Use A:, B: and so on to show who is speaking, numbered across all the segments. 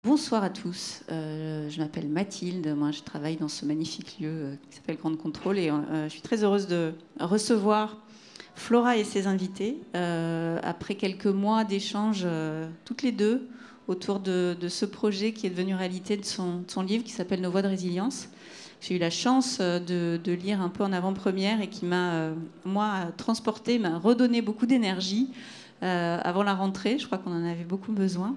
A: Bonsoir à tous, je m'appelle Mathilde, moi je travaille dans ce magnifique lieu qui s'appelle Grande Contrôle et je suis très heureuse de recevoir Flora et ses invités après quelques mois d'échanges toutes les deux autour de ce projet qui est devenu réalité de son livre qui s'appelle Nos voies de résilience. J'ai eu la chance de lire un peu en avant-première et qui m'a, moi, transportée, m'a redonné beaucoup d'énergie avant la rentrée. Je crois qu'on en avait beaucoup besoin.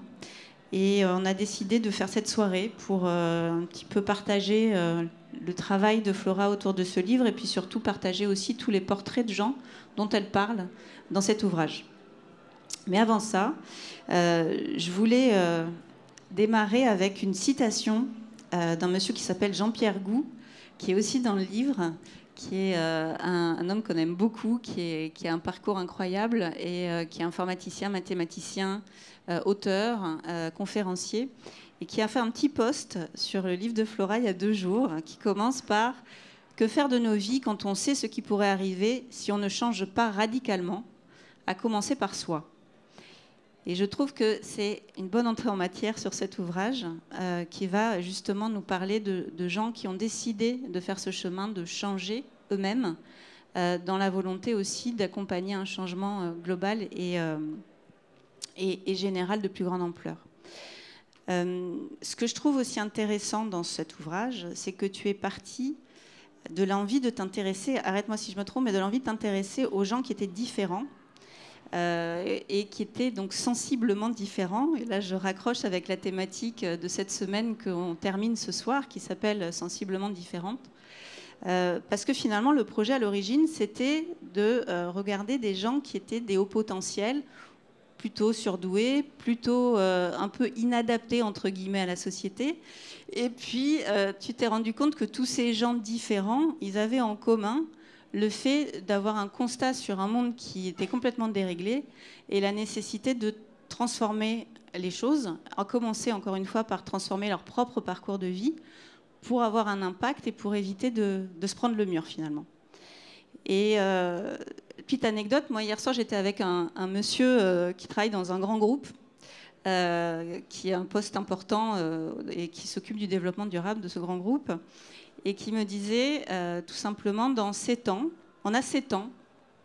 A: Et on a décidé de faire cette soirée pour un petit peu partager le travail de Flora autour de ce livre et puis surtout partager aussi tous les portraits de gens dont elle parle dans cet ouvrage. Mais avant ça, je voulais démarrer avec une citation d'un monsieur qui s'appelle Jean-Pierre Gou, qui est aussi dans le livre, qui est un homme qu'on aime beaucoup, qui a un parcours incroyable et qui est informaticien, mathématicien, auteur, conférencier, et qui a fait un petit post sur le livre de Flora il y a 2 jours, qui commence par « Que faire de nos vies quand on sait ce qui pourrait arriver si on ne change pas radicalement, à commencer par soi ?» Et je trouve que c'est une bonne entrée en matière sur cet ouvrage qui va justement nous parler de gens qui ont décidé de faire ce chemin, de changer eux-mêmes, dans la volonté aussi d'accompagner un changement global et général de plus grande ampleur. Ce que je trouve aussi intéressant dans cet ouvrage, c'est que tu es parti de l'envie de t'intéresser, arrête-moi si je me trompe, mais de l'envie de t'intéresser aux gens qui étaient différents, et qui étaient donc sensiblement différents. Et là, je raccroche avec la thématique de cette semaine qu'on termine ce soir, qui s'appelle Sensiblement différente. Parce que finalement, le projet à l'origine, c'était de regarder des gens qui étaient des hauts potentiels, plutôt surdoués, plutôt un peu inadaptés, entre guillemets, à la société. Et puis, tu t'es rendu compte que tous ces gens différents, ils avaient en commun le fait d'avoir un constat sur un monde qui était complètement déréglé et la nécessité de transformer les choses, à commencer encore une fois par transformer leur propre parcours de vie pour avoir un impact et pour éviter de se prendre le mur finalement. Et petite anecdote, moi hier soir j'étais avec un monsieur qui travaille dans un grand groupe, qui a un poste important et qui s'occupe du développement durable de ce grand groupe, et qui me disait tout simplement, dans 7 ans, on a 7 ans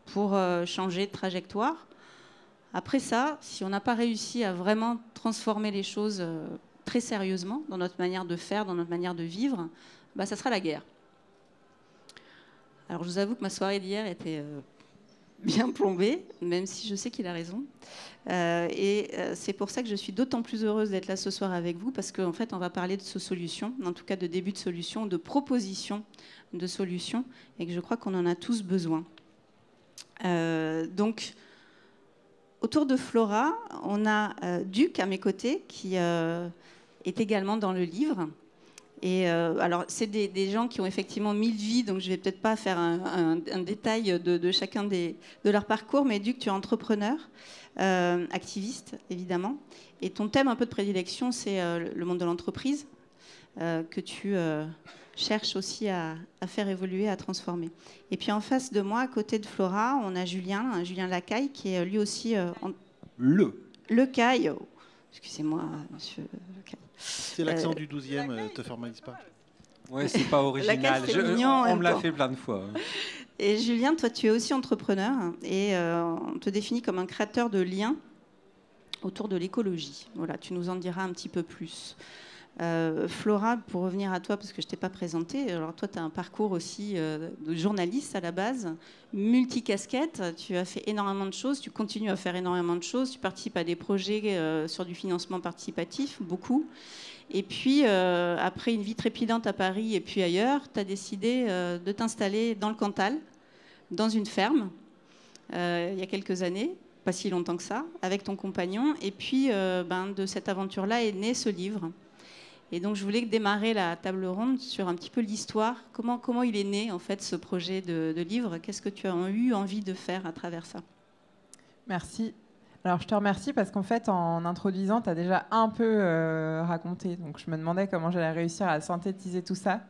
A: pour changer de trajectoire. Après ça, si on n'a pas réussi à vraiment transformer les choses très sérieusement dans notre manière de faire, dans notre manière de vivre, bah, ça sera la guerre. Alors je vous avoue que ma soirée d'hier était bien plombée, même si je sais qu'il a raison. C'est pour ça que je suis d'autant plus heureuse d'être là ce soir avec vous, parce qu'en fait, on va parler de solutions, en tout cas de début de solutions, de propositions de solutions, et que je crois qu'on en a tous besoin. Donc, autour de Flora, on a Duc à mes côtés, qui est également dans le livre. Et alors, c'est des gens qui ont effectivement 1000 vies, donc je ne vais peut-être pas faire un détail de chacun de leur parcours, mais Duc, tu es entrepreneur, activiste, évidemment. Et ton thème un peu de prédilection, c'est le monde de l'entreprise, que tu cherches aussi à faire évoluer, à transformer. Et puis en face de moi, à côté de Flora, on a Julien Lacaille, qui est lui aussi... Le Caille. Oh, excusez-moi, monsieur Lecaille.
B: C'est l'accent du 12e, te formalise pas.
C: Ouais, c'est pas original. On me l'a fait plein de fois.
A: Et Julien, toi, tu es aussi entrepreneur et on te définit comme un créateur de liens autour de l'écologie. Voilà, tu nous en diras un petit peu plus. Flora, pour revenir à toi, parce que je ne t'ai pas présentée, alors toi, tu as un parcours aussi de journaliste à la base, multicasquette, tu as fait énormément de choses, tu continues à faire énormément de choses, tu participes à des projets sur du financement participatif, beaucoup. Et puis, après une vie trépidante à Paris et puis ailleurs, tu as décidé de t'installer dans le Cantal, dans une ferme, il y a quelques années, pas si longtemps que ça, avec ton compagnon. Et puis, de cette aventure-là est né ce livre. Et donc, je voulais démarrer la table ronde sur un petit peu l'histoire. Comment il est né, en fait, ce projet de livre? Qu'est-ce que tu as eu envie de faire à travers ça?
D: Merci. Alors, je te remercie parce qu'en fait, en introduisant, tu as déjà un peu raconté. Donc, je me demandais comment j'allais réussir à synthétiser tout ça.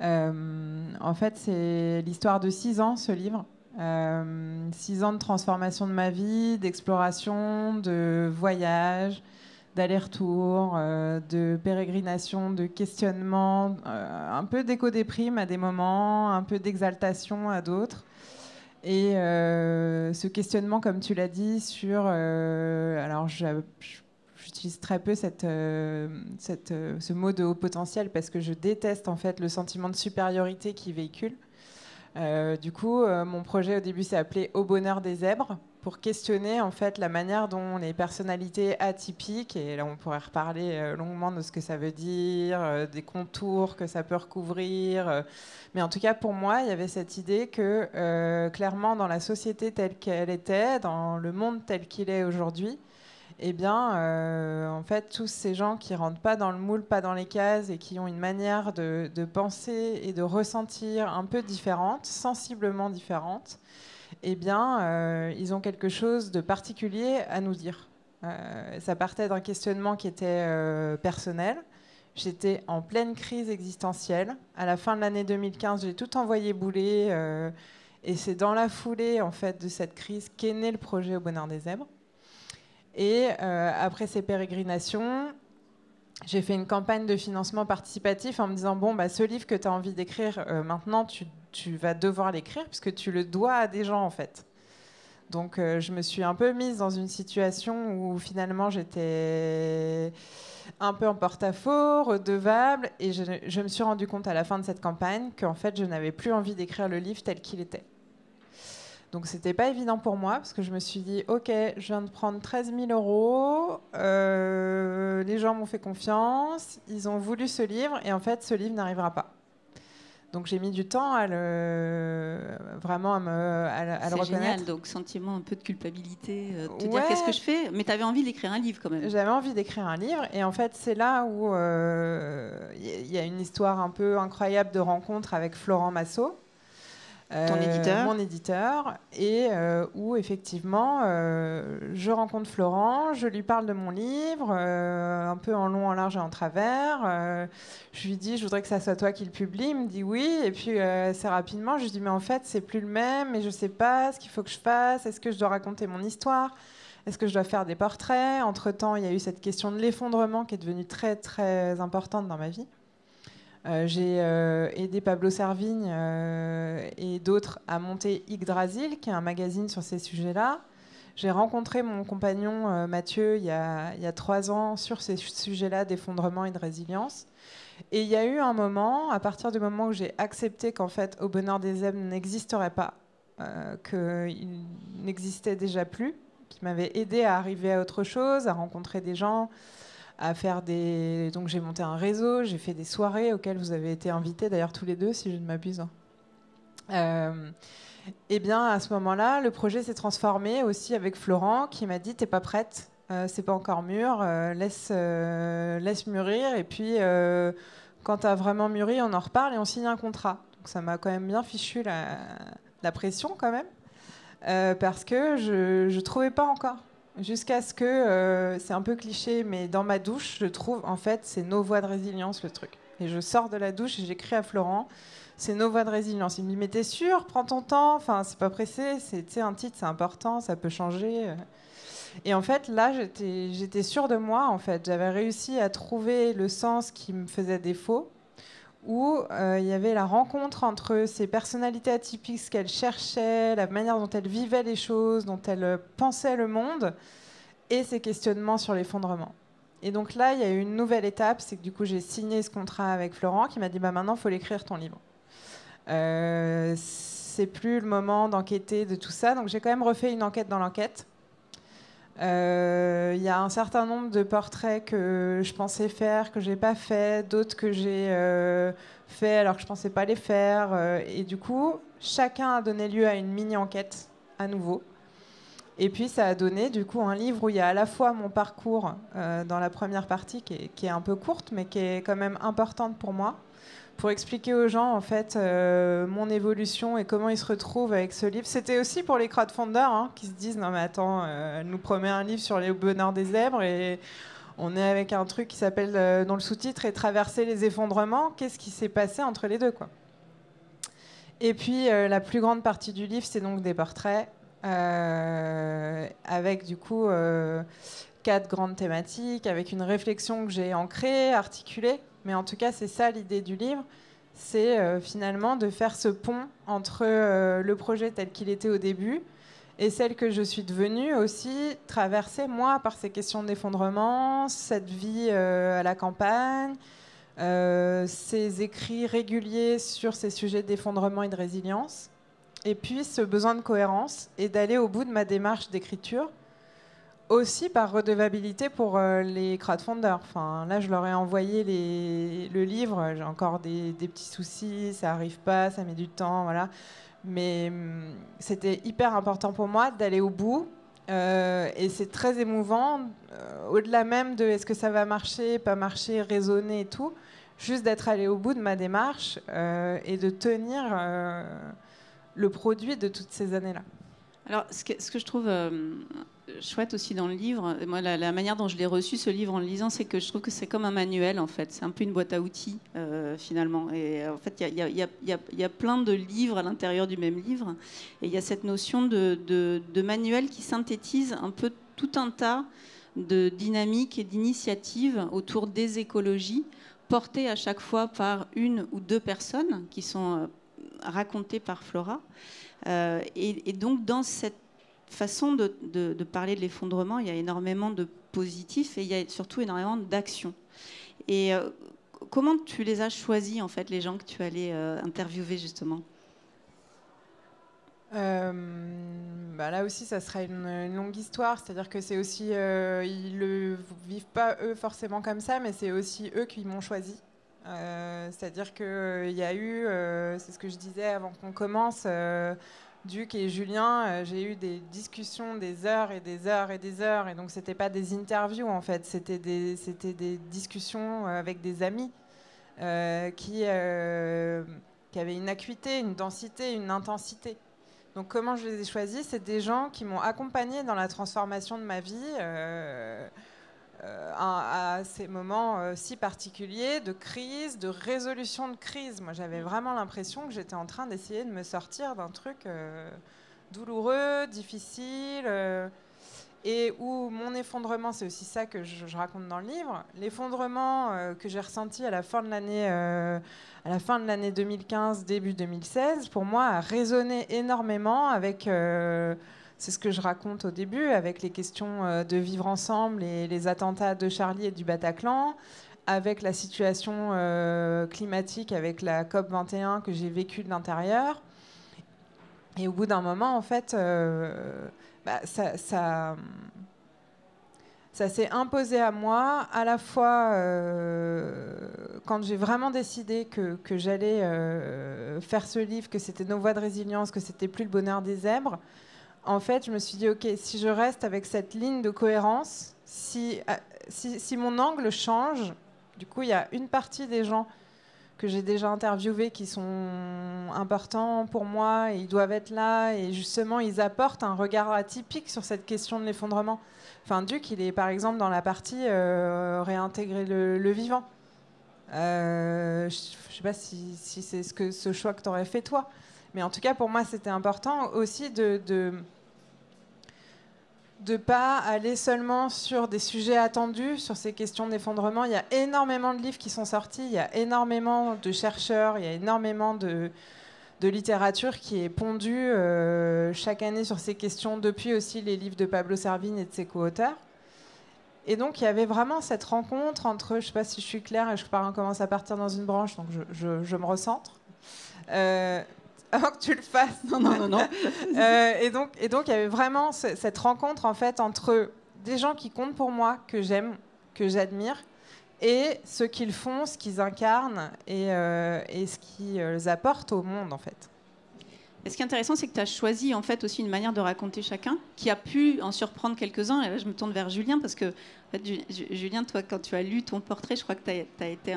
D: En fait, c'est l'histoire de 6 ans, ce livre. 6 ans de transformation de ma vie, d'exploration, de voyage, d'allers-retours, de pérégrinations, de questionnements, un peu d'éco-déprime à des moments, un peu d'exaltation à d'autres. Et ce questionnement, comme tu l'as dit, sur... alors, j'utilise très peu ce mot de haut potentiel parce que je déteste en fait le sentiment de supériorité qu'il véhicule. Du coup, mon projet au début s'est appelé Au bonheur des zèbres, pour questionner en fait la manière dont les personnalités atypiques, et là on pourrait reparler longuement de ce que ça veut dire, des contours que ça peut recouvrir, mais en tout cas pour moi il y avait cette idée que clairement dans la société telle qu'elle était, dans le monde tel qu'il est aujourd'hui, eh bien, en fait, tous ces gens qui rentrent pas dans le moule, pas dans les cases, et qui ont une manière de penser et de ressentir un peu différente, sensiblement différente, eh bien, ils ont quelque chose de particulier à nous dire. Ça partait d'un questionnement qui était personnel. J'étais en pleine crise existentielle. À la fin de l'année 2015, j'ai tout envoyé bouler, et c'est dans la foulée, en fait, de cette crise qu'est né le projet Au bonheur des zèbres. Et après ces pérégrinations, j'ai fait une campagne de financement participatif en me disant bon, bah, ce livre que tu as envie d'écrire, maintenant tu vas devoir l'écrire puisque tu le dois à des gens en fait. Donc je me suis un peu mise dans une situation où finalement j'étais un peu en porte-à-faux, redevable, et je me suis rendu compte à la fin de cette campagne qu'en fait je n'avais plus envie d'écrire le livre tel qu'il était. Donc c'était pas évident pour moi parce que je me suis dit ok, je viens de prendre 13 000 €, les gens m'ont fait confiance, ils ont voulu ce livre et en fait ce livre n'arrivera pas. Donc j'ai mis du temps à le reconnaître.
A: C'est génial, donc sentiment un peu de culpabilité, te dire qu'est-ce que je fais, mais tu avais envie d'écrire un livre quand même.
D: J'avais envie d'écrire un livre et en fait c'est là où y a une histoire un peu incroyable de rencontre avec Florent Massot.
A: Ton éditeur.
D: Mon éditeur, et où effectivement je rencontre Florent, je lui parle de mon livre, un peu en long, en large et en travers. Je lui dis, je voudrais que ça soit toi qui le publie. Il me dit oui, et puis assez rapidement, je lui dis, mais en fait, c'est plus le même, et je sais pas ce qu'il faut que je fasse. Est-ce que je dois raconter mon histoire? Est-ce que je dois faire des portraits? Entre-temps, il y a eu cette question de l'effondrement qui est devenue très, très importante dans ma vie. J'ai aidé Pablo Servigne et d'autres à monter Yggdrasil, qui est un magazine sur ces sujets-là. J'ai rencontré mon compagnon Mathieu il y a 3 ans sur ces sujets-là d'effondrement et de résilience. Et il y a eu un moment, à partir du moment où j'ai accepté qu'en fait Au bonheur des zèbres n'existerait pas, qu'il n'existait déjà plus, qui m'avait aidé à arriver à autre chose, à rencontrer des gens, à faire des... Donc j'ai monté un réseau, j'ai fait des soirées auxquelles vous avez été invités, d'ailleurs tous les deux, si je ne m'abuse. Et bien à ce moment-là, le projet s'est transformé aussi avec Florent, qui m'a dit « T'es pas prête, c'est pas encore mûr, laisse mûrir, et puis quand t'as vraiment mûri, on en reparle et on signe un contrat. » Donc ça m'a quand même bien fichu la pression quand même, parce que je trouvais pas encore. Jusqu'à ce que, c'est un peu cliché, mais dans ma douche, je trouve, en fait, c'est nos voies de résilience, le truc. Et je sors de la douche et j'écris à Florent, c'est nos voies de résilience. Il me dit, mais t'es sûr, prends ton temps, enfin, c'est pas pressé, c'est un titre, c'est important, ça peut changer. Et en fait, là, j'étais sûre de moi, en fait. J'avais réussi à trouver le sens qui me faisait défaut, où il y avait la rencontre entre ces personnalités atypiques, ce qu'elles cherchaient, la manière dont elles vivaient les choses, dont elles pensaient le monde, et ces questionnements sur l'effondrement. Et donc là, il y a eu une nouvelle étape, c'est que du coup, j'ai signé ce contrat avec Florent, qui m'a dit bah, « Maintenant, il faut l'écrire, ton livre. » C'est plus le moment d'enquêter de tout ça, donc j'ai quand même refait une enquête dans l'enquête. Il y a un certain nombre de portraits que je pensais faire, que j'ai pas fait, d'autres que j'ai fait alors que je pensais pas les faire. Et du coup, chacun a donné lieu à une mini-enquête à nouveau. Et puis ça a donné du coup un livre où il y a à la fois mon parcours dans la première partie qui est un peu courte, mais qui est quand même importante pour moi, pour expliquer aux gens en fait mon évolution et comment ils se retrouvent avec ce livre. C'était aussi pour les crowdfunders qui se disent non mais attends, elle nous promet un livre sur les bonheurs des zèbres et on est avec un truc qui s'appelle dont le sous-titre est Traverser les effondrements. Qu'est-ce qui s'est passé entre les deux quoi. Et puis la plus grande partie du livre c'est donc des portraits avec du coup 4 grandes thématiques, avec une réflexion que j'ai ancrée, articulée. Mais en tout cas, c'est ça l'idée du livre. C'est finalement de faire ce pont entre le projet tel qu'il était au début et celle que je suis devenue aussi, traversée, moi, par ces questions d'effondrement, cette vie à la campagne, ces écrits réguliers sur ces sujets d'effondrement et de résilience, et puis ce besoin de cohérence et d'aller au bout de ma démarche d'écriture, aussi par redevabilité pour les crowdfunders. Enfin, là, je leur ai envoyé le livre, j'ai encore des petits soucis, ça n'arrive pas, ça met du temps, voilà. Mais c'était hyper important pour moi d'aller au bout. Et c'est très émouvant, au-delà même de est-ce que ça va marcher, pas marcher, raisonner et tout, juste d'être allé au bout de ma démarche et de tenir le produit de toutes ces années-là.
A: Alors, ce que je trouve chouette aussi dans le livre, moi, la manière dont je l'ai reçu, ce livre, en le lisant, c'est que je trouve que c'est comme un manuel, en fait. C'est un peu une boîte à outils, finalement. Et en fait, il y a plein de livres à l'intérieur du même livre. Et il y a cette notion de manuel qui synthétise un peu tout un tas de dynamiques et d'initiatives autour des écologies, portées à chaque fois par une ou deux personnes qui sont racontées par Flora. Et donc, dans cette façon de parler de l'effondrement, il y a énormément de positifs et il y a surtout énormément d'actions. Et comment tu les as choisis, en fait, les gens que tu allais interviewer, justement ?
D: Là aussi, ça sera une longue histoire. C'est-à-dire que c'est aussi... ils ne le vivent pas, eux, forcément comme ça, mais c'est aussi eux qui m'ont choisi. C'est-à-dire qu'il y a eu... c'est ce que je disais avant qu'on commence... Duc et Julien, j'ai eu des discussions des heures et des heures et des heures, et donc c'était pas des interviews en fait, c'était des discussions avec des amis qui avaient une acuité, une densité, une intensité. Donc comment je les ai choisis ? C'est des gens qui m'ont accompagnée dans la transformation de ma vie à ces moments si particuliers de crise, de résolution de crise. Moi, j'avais vraiment l'impression que j'étais en train d'essayer de me sortir d'un truc douloureux, difficile, et où mon effondrement, c'est aussi ça que je raconte dans le livre, l'effondrement que j'ai ressenti à la fin de l'année 2015, début 2016, pour moi, a résonné énormément avec... c'est ce que je raconte au début, avec les questions de vivre ensemble et les attentats de Charlie et du Bataclan, avec la situation climatique, avec la COP21 que j'ai vécue de l'intérieur. Et au bout d'un moment, en fait, ça s'est imposé à moi, à la fois quand j'ai vraiment décidé que j'allais faire ce livre, que c'était Nos voix de résilience, que c'était plus le bonheur des zèbres. En fait, je me suis dit, OK, si je reste avec cette ligne de cohérence, si mon angle change, du coup, il y a une partie des gens que j'ai déjà interviewés qui sont importants pour moi et ils doivent être là et justement, ils apportent un regard atypique sur cette question de l'effondrement. Enfin, Duc, il est par exemple dans la partie réintégrer le vivant. Je ne sais pas si c'est ce choix que tu aurais fait toi. Mais en tout cas, pour moi, c'était important aussi de pas aller seulement sur des sujets attendus, sur ces questions d'effondrement. Il y a énormément de livres qui sont sortis, il y a énormément de chercheurs, il y a énormément de littérature qui est pondue chaque année sur ces questions, depuis aussi les livres de Pablo Servigne et de ses co-auteurs. Et donc, il y avait vraiment cette rencontre entre, je ne sais pas si je suis claire, et je commence à partir dans une branche, donc je me recentre. Avant que tu le fasses.
A: Non.
D: Et donc, il y avait vraiment cette rencontre en fait entre des gens qui comptent pour moi, que j'aime, que j'admire, et ce qu'ils font, ce qu'ils incarnent et ce qu'ils apportent au monde en fait.
A: Et ce qui est intéressant, c'est que tu as choisi en fait aussi une manière de raconter chacun, qui a pu en surprendre quelques-uns. Et là, je me tourne vers Julien parce que, en fait, Julien, toi, quand tu as lu ton portrait, je crois que tu as été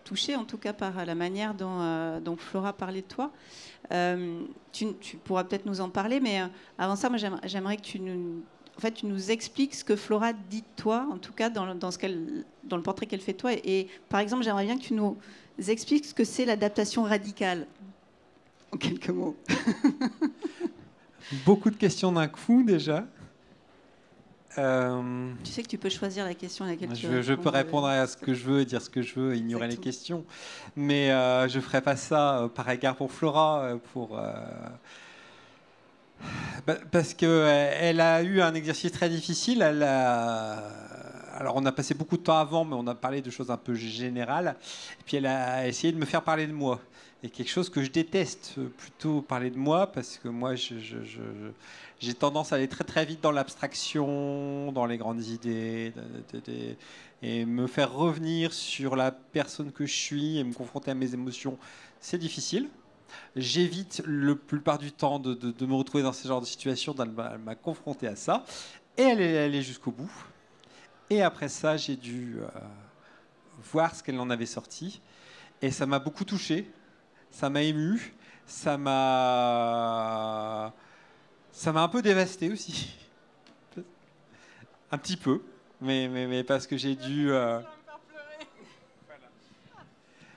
A: touché en tout cas par la manière dont Flora parlait de toi. Tu pourras peut-être nous en parler, mais avant ça, moi, j'aimerais que tu nous expliques ce que Flora dit de toi, en tout cas dans le portrait qu'elle fait de toi. Et par exemple, j'aimerais bien que tu nous expliques ce que c'est l'adaptation radicale. En quelques mots.
C: Beaucoup de questions d'un coup, déjà.
A: Tu sais que tu peux choisir la question à laquelle tu
C: veux. Je peux répondre à ce que je veux, dire ce que je veux, ignorer les questions. Mais je ne ferai pas ça par égard pour Flora, parce qu'elle a eu un exercice très difficile. Alors on a passé beaucoup de temps avant, mais on a parlé de choses un peu générales. Et puis elle a essayé de me faire parler de moi. Et quelque chose que je déteste, plutôt parler de moi, parce que moi j'ai tendance à aller très très vite dans l'abstraction, dans les grandes idées, et me faire revenir sur la personne que je suis et me confronter à mes émotions, c'est difficile. J'évite la plupart du temps de me retrouver dans ce genre de situation. Elle m'a confronté à ça. Et elle est allée jusqu'au bout. Et après ça, j'ai dû voir ce qu'elle en avait sorti. Et ça m'a beaucoup touché. Ça m'a ému. Ça m'a un peu dévasté aussi. Un petit peu. Mais parce que j'ai dû...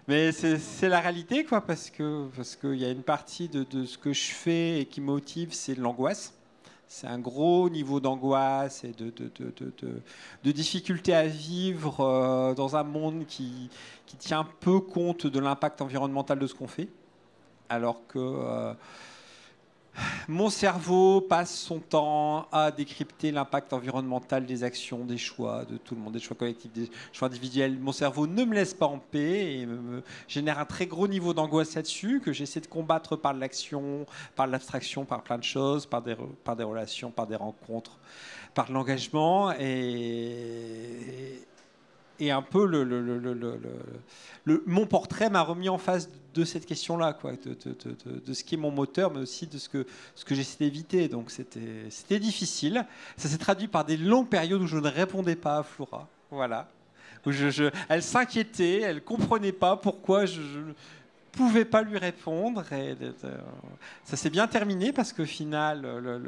C: Mais c'est la réalité, quoi, parce qu'il y a une partie de ce que je fais et qui me motive, c'est l'angoisse. C'est un gros niveau d'angoisse et de difficulté à vivre dans un monde qui tient peu compte de l'impact environnemental de ce qu'on fait. Alors que mon cerveau passe son temps à décrypter l'impact environnemental des actions, des choix de tout le monde, des choix collectifs, des choix individuels. Mon cerveau ne me laisse pas en paix et me génère un très gros niveau d'angoisse là-dessus, que j'essaie de combattre par l'action, par l'abstraction, par plein de choses, par des relations, par des rencontres, par l'engagement. Et un peu mon portrait m'a remis en face de cette question-là, quoi, de ce qui est mon moteur, mais aussi de ce que j'essaie d'éviter. Donc c'était difficile. Ça s'est traduit par des longues périodes où je ne répondais pas à Flora. Voilà. Où elle s'inquiétait, elle ne comprenait pas pourquoi je ne pouvais pas lui répondre. Et ça s'est bien terminé parce qu'au final,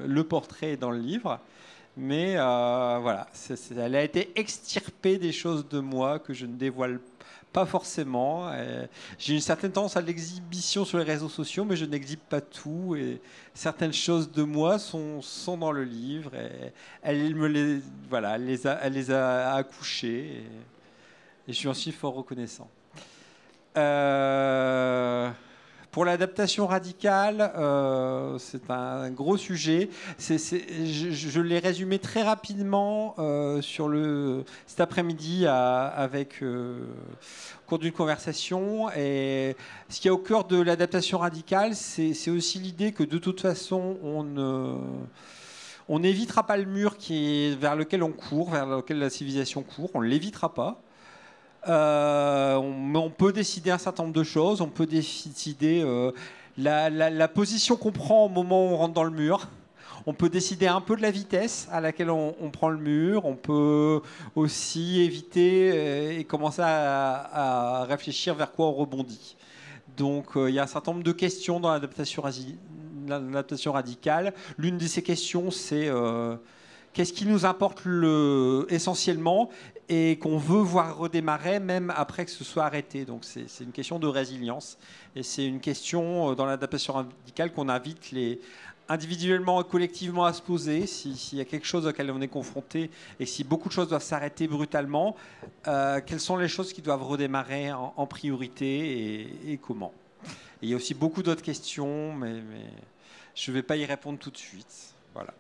C: le portrait est dans le livre. Mais voilà, elle a été extirpée des choses de moi que je ne dévoile pas forcément. J'ai une certaine tendance à l'exhibition sur les réseaux sociaux, mais je n'exhibe pas tout. Et certaines choses de moi sont dans le livre. Et elle les a accouchées. Et je suis fort reconnaissant. Pour l'adaptation radicale, c'est un gros sujet. Je l'ai résumé très rapidement cet après-midi au cours d'une conversation. Et ce qui est au cœur de l'adaptation radicale, c'est aussi l'idée que de toute façon, on n'évitera pas le mur vers lequel on court, vers lequel la civilisation court. On ne l'évitera pas. On peut décider un certain nombre de choses. On peut décider la position qu'on prend au moment où on rentre dans le mur. On peut décider un peu de la vitesse à laquelle on prend le mur. On peut aussi éviter et commencer à réfléchir vers quoi on rebondit. Donc il y a un certain nombre de questions dans l'adaptation radicale. L'une de ces questions, c'est qu'est-ce qui nous importe essentiellement et qu'on veut voir redémarrer même après que ce soit arrêté. Donc c'est une question de résilience. Et c'est une question dans l'adaptation radicale qu'on invite individuellement et collectivement à se poser. S'il y a quelque chose auquel on est confronté et si beaucoup de choses doivent s'arrêter brutalement, quelles sont les choses qui doivent redémarrer en priorité et comment. Et il y a aussi beaucoup d'autres questions, mais je ne vais pas y répondre tout de suite. Voilà.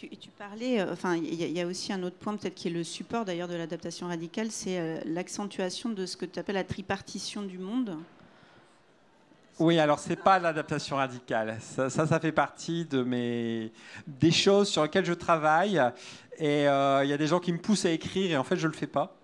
A: Et tu parlais, il y a aussi un autre point peut-être qui est le support d'ailleurs de l'adaptation radicale, c'est l'accentuation de ce que tu appelles la tripartition du monde.
C: Oui, alors c'est pas l'adaptation radicale. Ça fait partie des choses sur lesquelles je travaille. Et il y a des gens qui me poussent à écrire et en fait je le fais pas.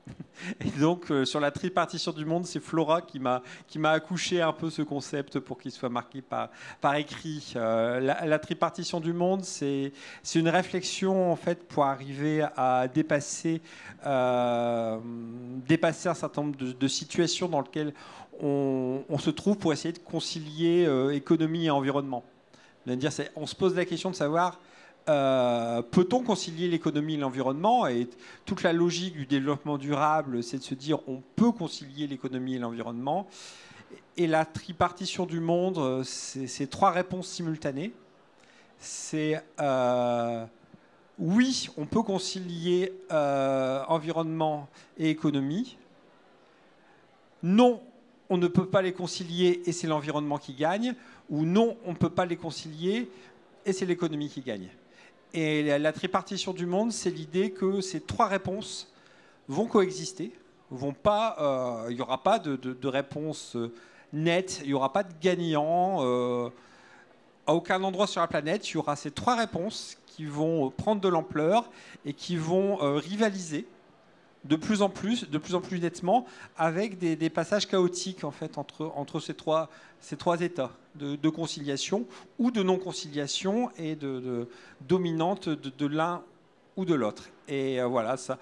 C: Et donc sur la tripartition du monde, c'est Flora qui m'a accouché un peu ce concept pour qu'il soit marqué par écrit. La tripartition du monde, c'est une réflexion en fait pour arriver à dépasser un certain nombre de situations dans lesquelles on se trouve pour essayer de concilier économie et environnement. On se pose la question de savoir peut-on concilier l'économie et l'environnement ? Et toute la logique du développement durable, c'est de se dire on peut concilier l'économie et l'environnement. Et la tripartition du monde, c'est trois réponses simultanées. C'est Oui, on peut concilier environnement et économie. Non, on ne peut pas les concilier et c'est l'environnement qui gagne. Ou non, on ne peut pas les concilier et c'est l'économie qui gagne. Et la tripartition du monde, c'est l'idée que ces trois réponses vont coexister. Il n'y aura pas de réponse nette, il n'y aura pas de gagnant. À aucun endroit sur la planète, il y aura ces trois réponses qui vont prendre de l'ampleur et qui vont rivaliser de plus en plus nettement, avec des passages chaotiques en fait, entre ces trois états de conciliation ou de non-conciliation et de dominante de l'un ou de l'autre. Et voilà, ça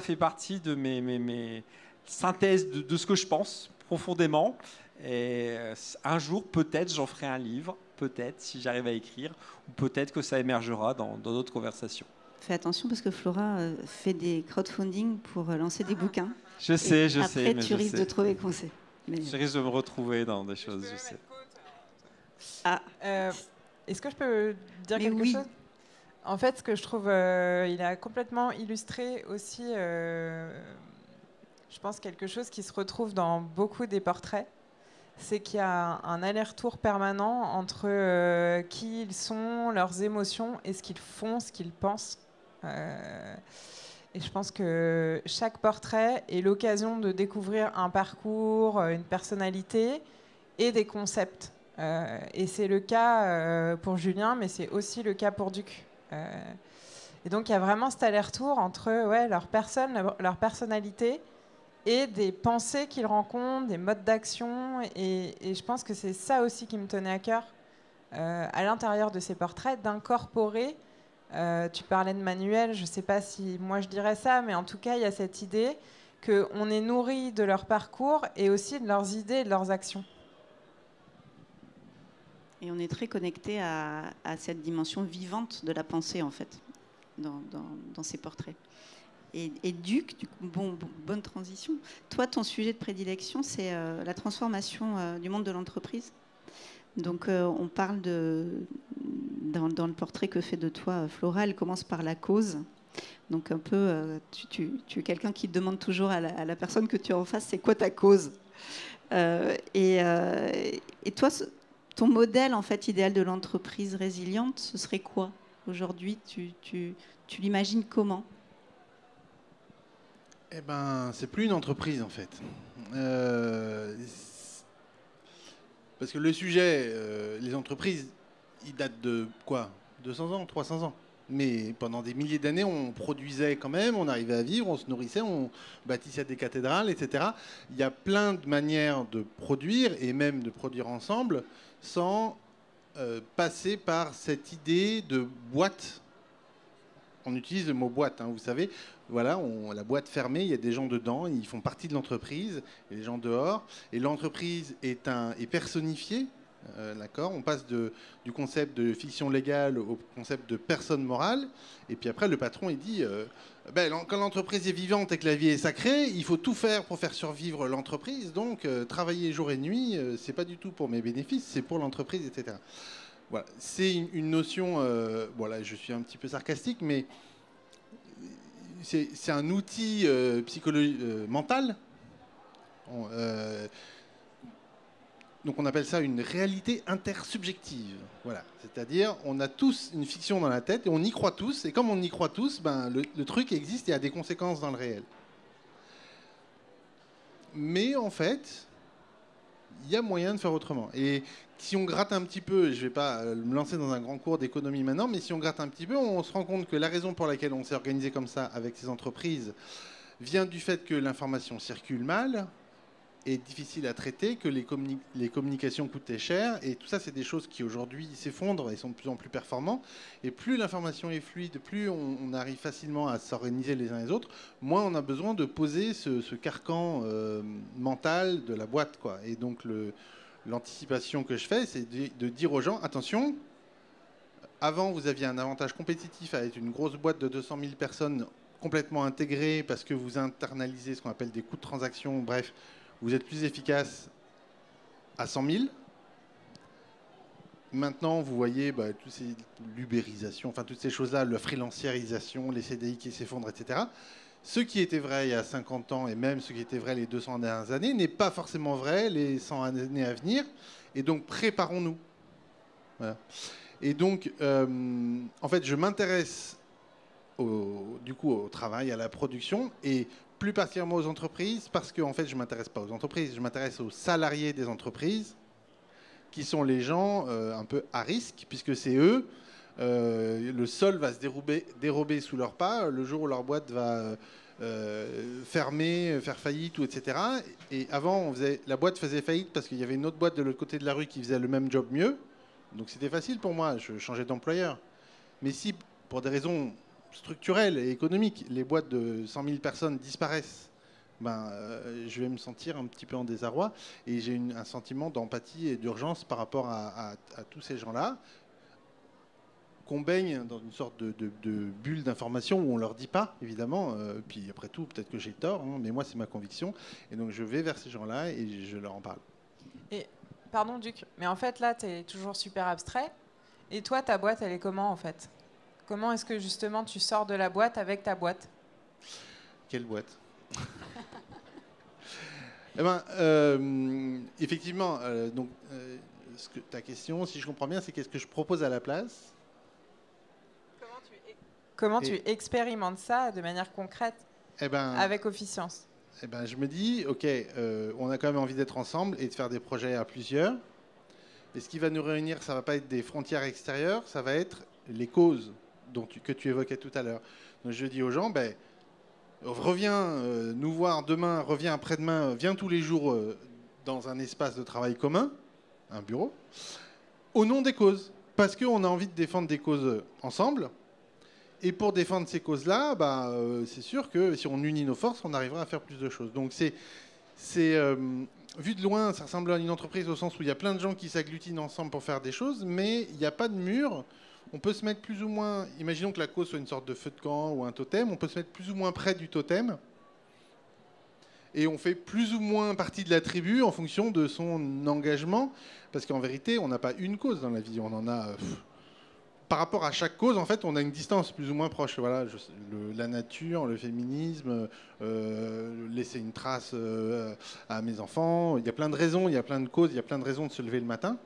C: fait partie de mes synthèses de ce que je pense profondément. Et un jour, peut-être, j'en ferai un livre, peut-être, si j'arrive à écrire, ou peut-être que ça émergera dans d'autres conversations.
A: Fais attention parce que Flora fait des crowdfunding pour lancer des bouquins.
C: Je sais.
A: Après, tu risques de trouver conseil.
C: Je risque de me retrouver dans des choses, je sais.
D: Est-ce que je peux dire quelque chose ? En fait, ce que je trouve, il a complètement illustré aussi, je pense, quelque chose qui se retrouve dans beaucoup des portraits. C'est qu'il y a un aller-retour permanent entre qui ils sont, leurs émotions et ce qu'ils font, ce qu'ils pensent. Et je pense que chaque portrait est l'occasion de découvrir un parcours, une personnalité et des concepts. Et c'est le cas pour Julien, mais c'est aussi le cas pour Duc. Et donc il y a vraiment cet aller-retour entre leur personne, leur personnalité et des pensées qu'ils rencontrent, des modes d'action. Et je pense que c'est ça aussi qui me tenait à cœur, à l'intérieur de ces portraits, d'incorporer. Tu parlais de manuel, je ne sais pas si moi je dirais ça, mais en tout cas, il y a cette idée qu'on est nourri de leur parcours et aussi de leurs idées et de leurs actions.
A: Et on est très connecté à cette dimension vivante de la pensée, en fait, dans ces portraits. Et Duc, du coup, bonne transition. Toi, ton sujet de prédilection, c'est la transformation du monde de l'entreprise. Donc, on parle dans le portrait que fait de toi Flora, elle commence par la cause. Donc, un peu, tu es quelqu'un qui demande toujours à la personne que tu as en face, c'est quoi ta cause ? Et toi, ton modèle, en fait, idéal de l'entreprise résiliente, ce serait quoi ? Aujourd'hui, tu l'imagines comment ?
B: Eh ben, c'est plus une entreprise, en fait. Parce que le sujet, les entreprises, il date de quoi ? 200 ans, 300 ans. Mais pendant des milliers d'années, on produisait quand même, on arrivait à vivre, on se nourrissait, on bâtissait des cathédrales, etc. Il y a plein de manières de produire, et même de produire ensemble, sans passer par cette idée de boîte. On utilise le mot boîte, hein, vous savez. Voilà, la boîte fermée, il y a des gens dedans, ils font partie de l'entreprise, et les gens dehors. Et l'entreprise est personnifiée, d'accord ? On passe du concept de fiction légale au concept de personne morale. Et puis après, le patron, il dit, quand l'entreprise est vivante et que la vie est sacrée, il faut tout faire pour faire survivre l'entreprise. Donc, travailler jour et nuit, c'est pas du tout pour mes bénéfices, c'est pour l'entreprise, etc. Voilà, c'est une notion, voilà, je suis un petit peu sarcastique, mais c'est un outil mental. Donc on appelle ça une réalité intersubjective. Voilà, c'est-à-dire on a tous une fiction dans la tête et on y croit tous. Et comme on y croit tous, le truc existe et a des conséquences dans le réel. Mais en fait, il y a moyen de faire autrement. Et si on gratte un petit peu, je ne vais pas me lancer dans un grand cours d'économie maintenant, mais si on gratte un petit peu, on se rend compte que la raison pour laquelle on s'est organisé comme ça avec ces entreprises vient du fait que l'information circule mal, est difficile à traiter, que les communications coûtaient cher, et tout ça, c'est des choses qui aujourd'hui s'effondrent et sont de plus en plus performants. Et plus l'information est fluide, plus on arrive facilement à s'organiser les uns les autres, moins on a besoin de poser ce carcan mental de la boîte, quoi. Et donc l'anticipation que je fais, c'est de dire aux gens, attention, avant vous aviez un avantage compétitif à être une grosse boîte de 200 000 personnes complètement intégrée parce que vous internalisez ce qu'on appelle des coûts de transaction, bref, vous êtes plus efficace à 100 000. maintenant, vous voyez toutes ces l'ubérisation, enfin toutes ces choses-là, la freelanciarisation, les CDI qui s'effondrent, etc. Ce qui était vrai il y a 50 ans et même ce qui était vrai les 200 dernières années n'est pas forcément vrai les 100 années à venir. Et donc, préparons-nous. Voilà. Et donc, en fait, je m'intéresse du coup au travail, à la production et plus particulièrement aux entreprises parce que en fait, je ne m'intéresse pas aux entreprises, je m'intéresse aux salariés des entreprises qui sont les gens un peu à risque puisque c'est eux. Le sol va se dérober sous leurs pas le jour où leur boîte va fermer, faire faillite, ou etc. Et avant, la boîte faisait faillite parce qu'il y avait une autre boîte de l'autre côté de la rue qui faisait le même job mieux. Donc c'était facile pour moi, je changeais d'employeur. Mais si, pour des raisons structurelles et économiques, les boîtes de 100 000 personnes disparaissent, je vais me sentir un petit peu en désarroi. Et j'ai un sentiment d'empathie et d'urgence par rapport à tous ces gens-là, qu'on baigne dans une sorte de bulle d'information où on ne leur dit pas, évidemment. Puis après tout, peut-être que j'ai tort, hein, mais moi, c'est ma conviction. Et donc, je vais vers ces gens-là et je leur en parle.
D: Et, pardon, Duc, mais en fait, là, tu es toujours super abstrait. Et toi, ta boîte, elle est comment, en fait? Comment est-ce que, justement, tu sors de la boîte avec ta boîte?
B: Quelle boîte? Effectivement, ta question, si je comprends bien, c'est qu'est-ce que je propose à la place?
D: Comment tu expérimentes ça de manière concrète avec Officiance?
B: Je me dis, OK, on a quand même envie d'être ensemble et de faire des projets à plusieurs. Et ce qui va nous réunir, ça ne va pas être des frontières extérieures, ça va être les causes que tu évoquais tout à l'heure. Donc je dis aux gens, reviens nous voir demain, reviens après-demain, viens tous les jours dans un espace de travail commun, un bureau, au nom des causes. Parce qu'on a envie de défendre des causes ensemble. Et pour défendre ces causes-là, c'est sûr que si on unit nos forces, on arrivera à faire plus de choses. Donc vu de loin, ça ressemble à une entreprise au sens où il y a plein de gens qui s'agglutinent ensemble pour faire des choses, mais il n'y a pas de mur. On peut se mettre plus ou moins, imaginons que la cause soit une sorte de feu de camp ou un totem, on peut se mettre plus ou moins près du totem. Et on fait plus ou moins partie de la tribu en fonction de son engagement. Parce qu'en vérité, on n'a pas une cause dans la vie, on en a... Par rapport à chaque cause, en fait, on a une distance plus ou moins proche. Voilà, la nature, le féminisme, laisser une trace à mes enfants. Il y a plein de raisons, il y a plein de causes, il y a plein de raisons de se lever le matin.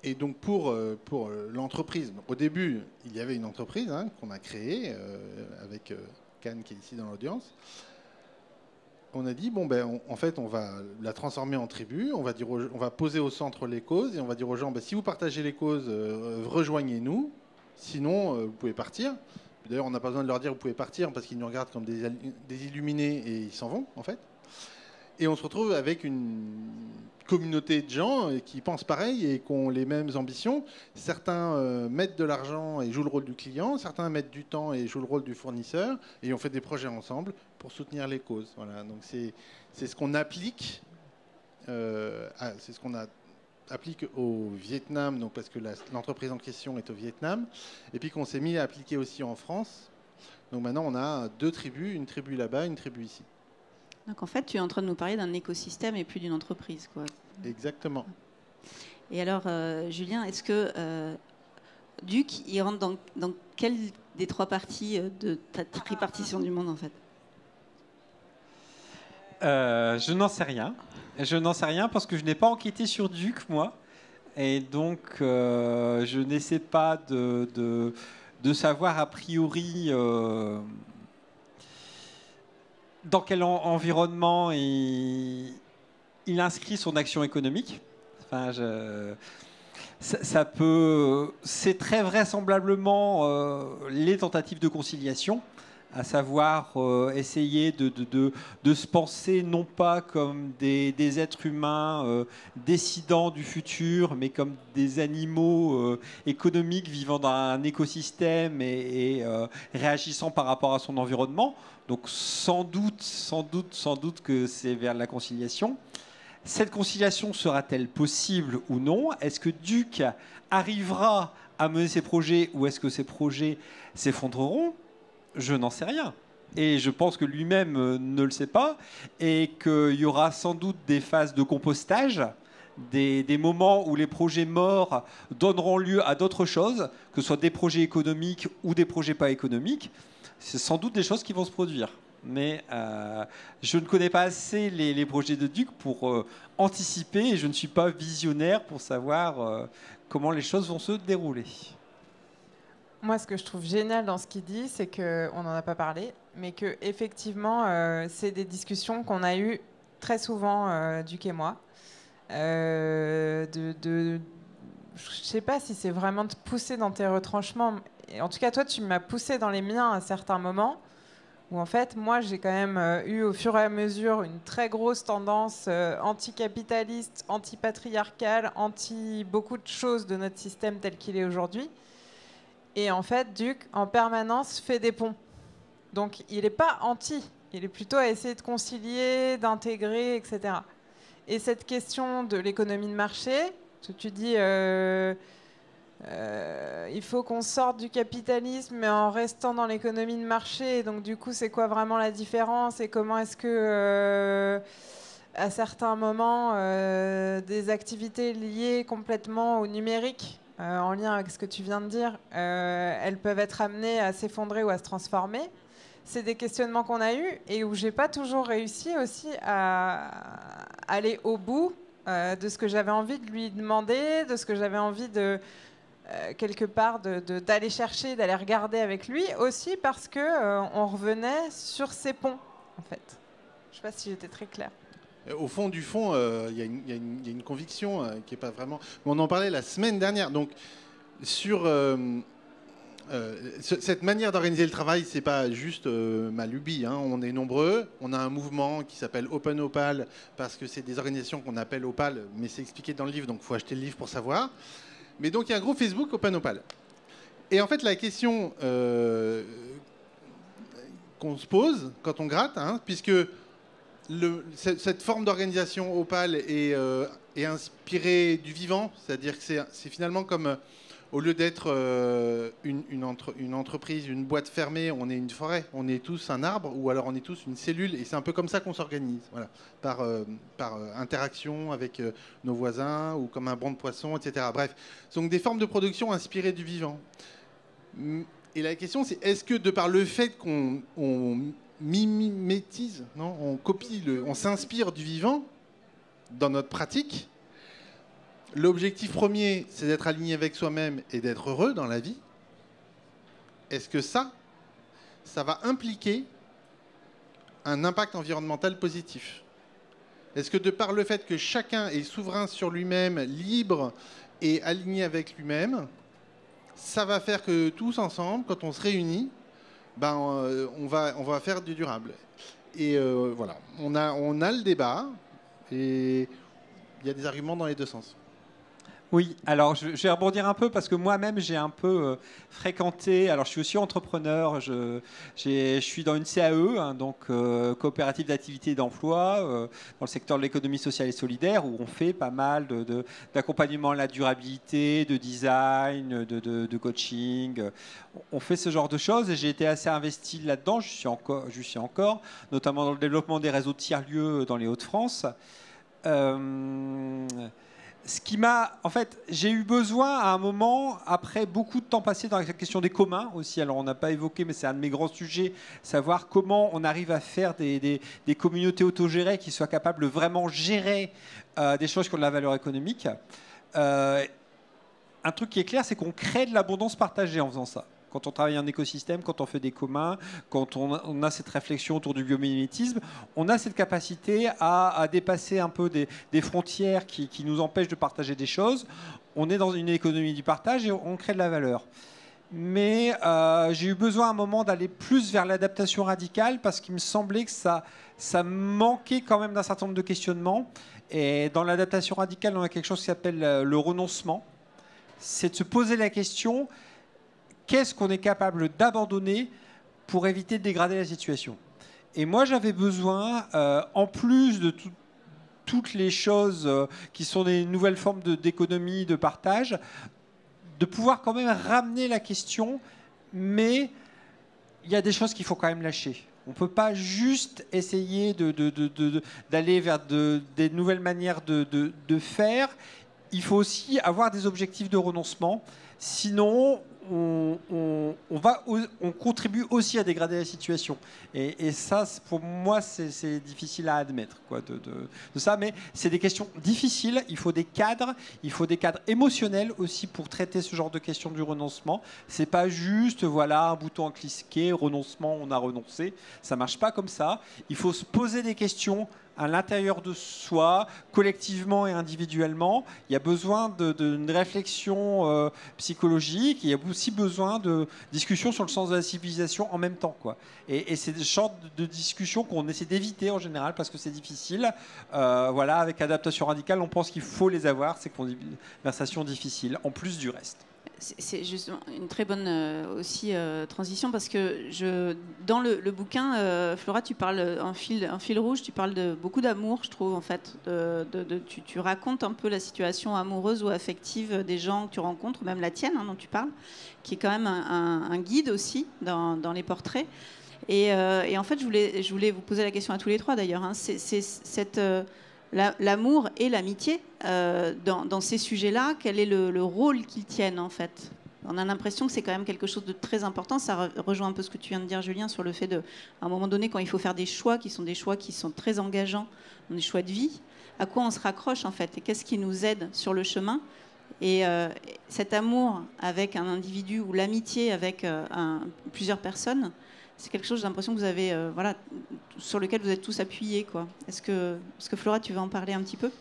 B: Et donc pour l'entreprise, au début, il y avait une entreprise qu'on a créée avec Cannes qui est ici dans l'audience. On a dit, en fait, on va la transformer en tribu, on va poser au centre les causes, et on va dire aux gens, si vous partagez les causes, rejoignez-nous, sinon, vous pouvez partir. D'ailleurs, on n'a pas besoin de leur dire, vous pouvez partir, parce qu'ils nous regardent comme des illuminés, et ils s'en vont, en fait. Et on se retrouve avec une communauté de gens qui pensent pareil et qui ont les mêmes ambitions. Certains mettent de l'argent et jouent le rôle du client, certains mettent du temps et jouent le rôle du fournisseur, et on fait des projets ensemble pour soutenir les causes. Voilà. Donc c'est ce qu'on applique, applique au Vietnam, donc parce que l'entreprise en question est au Vietnam, et puis qu'on s'est mis à appliquer aussi en France. Donc maintenant on a 2 tribus, une tribu là-bas, une tribu ici.
A: Donc en fait, tu es en train de nous parler d'un écosystème et plus d'une entreprise, quoi.
B: Exactement.
A: Et alors, Julien, est-ce que Duc, il rentre dans quelle des 3 parties de ta tripartition du monde, en fait?
C: Je n'en sais rien. Je n'en sais rien parce que je n'ai pas enquêté sur Duc, moi. Et donc, je n'essaie pas de savoir a priori... dans quel environnement il inscrit son action économique. Enfin, ça peut, c'est très vraisemblablement les tentatives de conciliation, à savoir essayer de se penser non pas comme des êtres humains décidant du futur, mais comme des animaux économiques vivant dans un écosystème et réagissant par rapport à son environnement. Donc sans doute que c'est vers la conciliation. Cette conciliation sera-t-elle possible ou non? Est-ce que Duc arrivera à mener ses projets ou est-ce que ces projets s'effondreront? Je n'en sais rien. Et je pense que lui-même ne le sait pas et qu'il y aura sans doute des phases de compostage, des moments où les projets morts donneront lieu à d'autres choses, que ce soit des projets économiques ou des projets pas économiques. C'est sans doute des choses qui vont se produire. Mais je ne connais pas assez les projets de Duc pour anticiper, et je ne suis pas visionnaire pour savoir comment les choses vont se dérouler.
D: Moi, ce que je trouve génial dans ce qu'il dit, c'est qu'on n'en a pas parlé, mais qu'effectivement, c'est des discussions qu'on a eues très souvent, Duc et moi. Je ne sais pas si c'est vraiment te pousser dans tes retranchements. En tout cas, toi, tu m'as poussé dans les miens à certains moments, où en fait, moi, j'ai quand même eu au fur et à mesure une très grosse tendance anticapitaliste, anti-patriarcale, anti-beaucoup de choses de notre système tel qu'il est aujourd'hui. Et en fait, Duc, en permanence, fait des ponts. Donc, il n'est pas anti, il est plutôt à essayer de concilier, d'intégrer, etc. Et cette question de l'économie de marché, tu dis, il faut qu'on sorte du capitalisme, mais en restant dans l'économie de marché. Et donc, du coup, c'est quoi vraiment la différence? Et comment est-ce que, à certains moments, des activités liées complètement au numérique, en lien avec ce que tu viens de dire, elles peuvent être amenées à s'effondrer ou à se transformer. C'est des questionnements qu'on a eus et où j'ai pas toujours réussi aussi à aller au bout de ce que j'avais envie de lui demander, de ce que j'avais envie de quelque part d'aller chercher, d'aller regarder avec lui, aussi parce que on revenait sur ces ponts, en fait. Je sais pas si j'étais très claire.
B: Au fond du fond, il y a une conviction qui n'est pas vraiment... On en parlait la semaine dernière. Donc, sur cette manière d'organiser le travail, c'est pas juste ma lubie. Hein. On est nombreux. On a un mouvement qui s'appelle Open Opal, parce que c'est des organisations qu'on appelle Opal, mais c'est expliqué dans le livre, donc il faut acheter le livre pour savoir. Mais donc, il y a un groupe Facebook Open Opal. Et en fait, la question qu'on se pose quand on gratte, hein, puisque... cette forme d'organisation Opal est inspirée du vivant, c'est-à-dire que c'est finalement comme, au lieu d'être une entreprise, une boîte fermée, on est une forêt, on est tous un arbre, ou alors on est tous une cellule, et c'est un peu comme ça qu'on s'organise, voilà, par interaction avec nos voisins, ou comme un banc de poissons, etc. Bref, donc des formes de production inspirées du vivant. Et la question, c'est est-ce que de par le fait qu'on mimétise, non, on copie, on s'inspire du vivant dans notre pratique. L'objectif premier, c'est d'être aligné avec soi-même et d'être heureux dans la vie. Est-ce que ça va impliquer un impact environnemental positif? Est-ce que de par le fait que chacun est souverain sur lui-même, libre et aligné avec lui-même, ça va faire que tous ensemble, quand on se réunit, on va faire du durable. Et voilà, on a le débat et il y a des arguments dans les deux sens.
C: Oui, alors je vais rebondir un peu parce que moi-même j'ai un peu fréquenté, alors je suis aussi entrepreneur, je suis dans une CAE, hein, donc coopérative d'activité et d'emploi, dans le secteur de l'économie sociale et solidaire, où on fait pas mal d'accompagnement à la durabilité, de design, de coaching. On fait ce genre de choses et j'ai été assez investi là-dedans, je suis encore, notamment dans le développement des réseaux de tiers-lieux dans les Hauts-de-France. Ce qui m'a, en fait, j'ai eu besoin à un moment, après beaucoup de temps passé dans la question des communs aussi, alors on n'a pas évoqué, mais c'est un de mes grands sujets, savoir comment on arrive à faire des communautés autogérées qui soient capables de vraiment gérer des choses qui ont de la valeur économique. Un truc qui est clair, c'est qu'on crée de l'abondance partagée en faisant ça. Quand on travaille en écosystème, quand on fait des communs, quand on a cette réflexion autour du biomimétisme, on a cette capacité à dépasser un peu des frontières qui nous empêchent de partager des choses. On est dans une économie du partage et on crée de la valeur. Mais j'ai eu besoin à un moment d'aller plus vers l'adaptation radicale parce qu'il me semblait que ça manquait quand même d'un certain nombre de questionnements. Et dans l'adaptation radicale, on a quelque chose qui s'appelle le renoncement. C'est de se poser la question... Qu'est-ce qu'on est capable d'abandonner pour éviter de dégrader la situation? Et moi, j'avais besoin, en plus de toutes les choses qui sont des nouvelles formes d'économie, de partage, de pouvoir quand même ramener la question, mais il y a des choses qu'il faut quand même lâcher. On ne peut pas juste essayer d'aller vers des nouvelles manières de faire. Il faut aussi avoir des objectifs de renoncement. Sinon, on contribue aussi à dégrader la situation. Et ça, pour moi, c'est difficile à admettre de ça. Mais c'est des questions difficiles. Il faut des cadres émotionnels aussi pour traiter ce genre de questions du renoncement. C'est pas juste, voilà, un bouton à cliquer, renoncement, on a renoncé. Ça marche pas comme ça. Il faut se poser des questions à l'intérieur de soi, collectivement et individuellement. Il y a besoin d'une réflexion psychologique. Il y a aussi besoin de discussions sur le sens de la civilisation en même temps, quoi. Et c'est des genres de discussions qu'on essaie d'éviter en général parce que c'est difficile. Voilà, avec adaptation radicale, on pense qu'il faut les avoir, ces conversations difficiles, en plus du reste.
A: C'est justement une très bonne aussi transition parce que dans le bouquin, Flora, tu parles en fil rouge, tu parles de beaucoup d'amour, je trouve en fait. Tu racontes un peu la situation amoureuse ou affective des gens que tu rencontres, même la tienne dont tu parles, qui est quand même un guide aussi dans les portraits. Et en fait, je voulais vous poser la question à tous les trois d'ailleurs. Hein. C'est cette l'amour et l'amitié dans ces sujets-là, quel est le rôle qu'ils tiennent en fait? On a l'impression que c'est quand même quelque chose de très important. Ça rejoint un peu ce que tu viens de dire, Julien, sur le fait à un moment donné, quand il faut faire des choix qui sont très engageants, des choix de vie, à quoi on se raccroche en fait et qu'est-ce qui nous aide sur le chemin. Et cet amour avec un individu ou l'amitié avec plusieurs personnes, c'est quelque chose, j'ai l'impression que vous avez, sur lequel vous êtes tous appuyés, quoi. Est-ce que Flora, tu veux en parler un petit peu?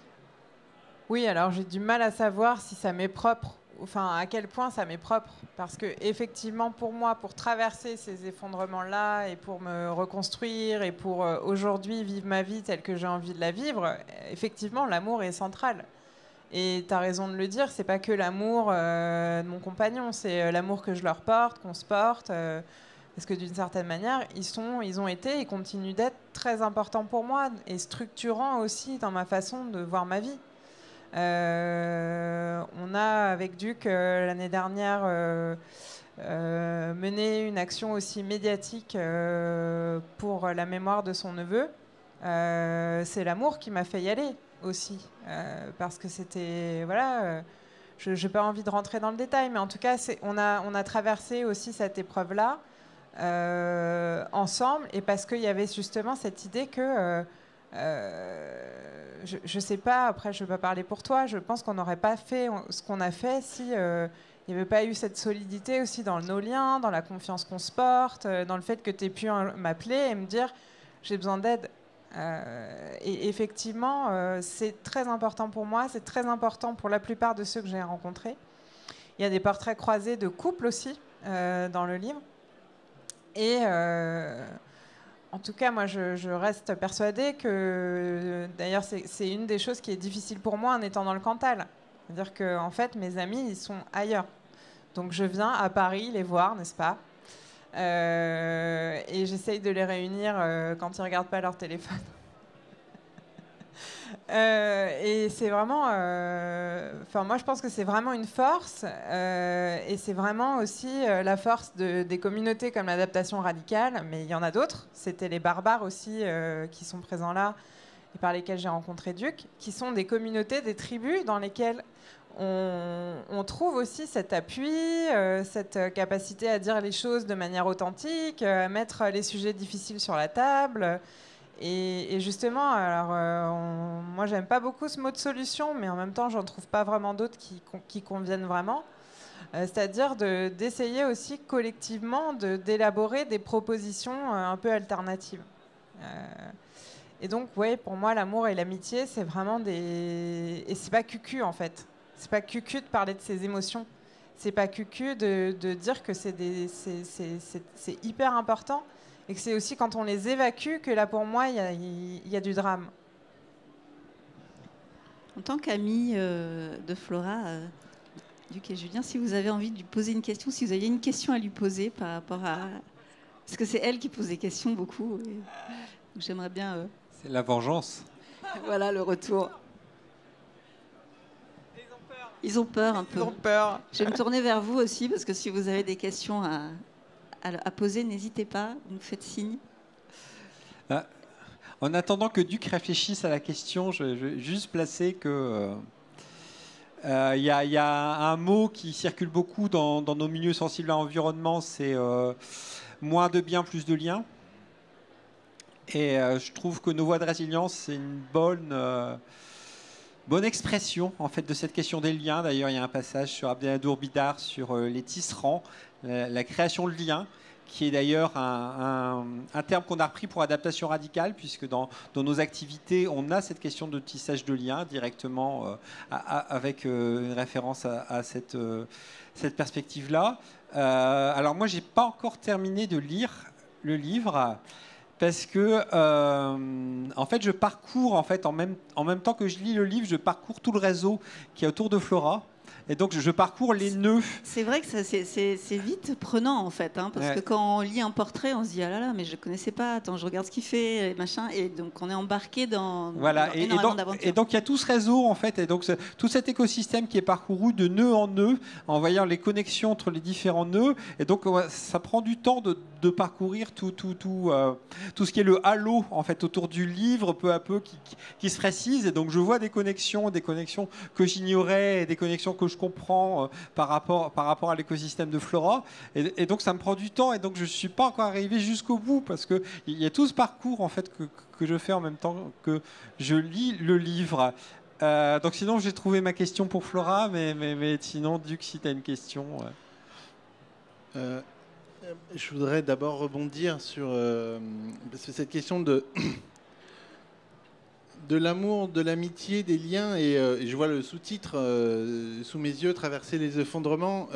D: Oui, alors j'ai du mal à savoir si ça m'est propre, enfin à quel point ça m'est propre, parce que effectivement pour moi, pour traverser ces effondrements-là et pour me reconstruire et pour aujourd'hui vivre ma vie telle que j'ai envie de la vivre, effectivement l'amour est central. Et tu as raison de le dire, c'est pas que l'amour de mon compagnon, c'est l'amour que je leur porte, qu'on se porte. Parce que d'une certaine manière, ils ont été et continuent d'être très importants pour moi et structurants aussi dans ma façon de voir ma vie. On a, avec Duc, l'année dernière, mené une action aussi médiatique pour la mémoire de son neveu. C'est l'amour qui m'a fait y aller aussi. Parce que c'était... Voilà, je n'ai pas envie de rentrer dans le détail, mais en tout cas, on a traversé aussi cette épreuve-là. Ensemble, et parce qu'il y avait justement cette idée que je sais pas, après je ne vais pas parler pour toi, je pense qu'on n'aurait pas fait ce qu'on a fait si il n'y avait pas eu cette solidité aussi dans nos liens, dans la confiance qu'on se porte, dans le fait que tu aies pu m'appeler et me dire j'ai besoin d'aide. Et effectivement, c'est très important pour moi, c'est très important pour la plupart de ceux que j'ai rencontrés. Il y a des portraits croisés de couples aussi dans le livre. Et en tout cas, moi, je reste persuadée que, d'ailleurs, c'est une des choses qui est difficile pour moi en étant dans le Cantal. C'est-à-dire que, en fait, mes amis, ils sont ailleurs. Donc, je viens à Paris les voir, n'est-ce pas? Et j'essaye de les réunir quand ils ne regardent pas leur téléphone. Et c'est vraiment... moi, je pense que c'est vraiment une force. Et c'est vraiment aussi la force des communautés comme l'adaptation radicale. Mais il y en a d'autres. C'était les barbares aussi qui sont présents là et par lesquels j'ai rencontré Duc, qui sont des communautés, des tribus dans lesquelles on trouve aussi cet appui, cette capacité à dire les choses de manière authentique, à mettre les sujets difficiles sur la table. Et justement, alors, moi, j'aime pas beaucoup ce mot de solution, mais en même temps, j'en trouve pas vraiment d'autres qui conviennent vraiment. C'est-à-dire d'essayer aussi collectivement d'élaborer des propositions un peu alternatives. Et donc, ouais, pour moi, l'amour et l'amitié, c'est vraiment des... Et c'est pas cucu, en fait. C'est pas cucu de parler de ses émotions. C'est pas cucu de dire que c'est hyper important. Et que c'est aussi quand on les évacue que là, pour moi, il y a du drame.
A: En tant qu'ami de Flora, Duc et Julien, si vous avez envie de lui poser une question, si vous aviez une question à lui poser par rapport à... Parce que c'est elle qui pose des questions beaucoup. Et... J'aimerais bien...
C: C'est la vengeance.
A: Voilà le retour. Ils ont peur un peu.
D: Ils ont peur.
A: Je vais me tourner vers vous aussi, parce que si vous avez des questions à poser, n'hésitez pas, vous nous faites signe.
C: En attendant que Duc réfléchisse à la question, je vais juste placer que il y a un mot qui circule beaucoup dans nos milieux sensibles à l'environnement, c'est moins de biens, plus de liens. Et je trouve que nos voies de résilience, c'est une bonne expression en fait de cette question des liens. D'ailleurs, il y a un passage sur Abdelnadour Bidar sur les tisserands, la création de liens, qui est d'ailleurs un terme qu'on a repris pour adaptation radicale, puisque dans nos activités, on a cette question de tissage de liens directement avec une référence à cette perspective-là. Alors moi, j'ai pas encore terminé de lire le livre, parce que en fait, je parcours en même temps que je lis le livre, je parcours tout le réseau qui est autour de Flora. Et donc, je parcours les nœuds.
A: C'est vrai que c'est vite prenant, en fait. Parce que quand on lit un portrait, on se dit « Ah là là, mais je ne connaissais pas. Attends, je regarde ce qu'il fait, machin. » Et donc, on est embarqué dans énormément d'aventures.
C: Et donc, il y a tout ce réseau, en fait. Et donc, tout cet écosystème qui est parcouru de nœud en nœud, en voyant les connexions entre les différents nœuds. Et donc, ça prend du temps de parcourir tout ce qui est le halo, en fait, autour du livre, peu à peu, qui se précise. Et donc, je vois des connexions que j'ignorais, et des connexions que je comprends par rapport à l'écosystème de Flora, et donc ça me prend du temps, et donc je suis pas encore arrivé jusqu'au bout, parce que il y a tout ce parcours en fait que je fais en même temps que je lis le livre. Donc sinon j'ai trouvé ma question pour Flora, mais sinon Duc, si tu as une question.
B: Je voudrais d'abord rebondir sur parce que cette question de l'amour, de l'amitié, des liens, et je vois le sous-titre sous mes yeux, traverser les effondrements.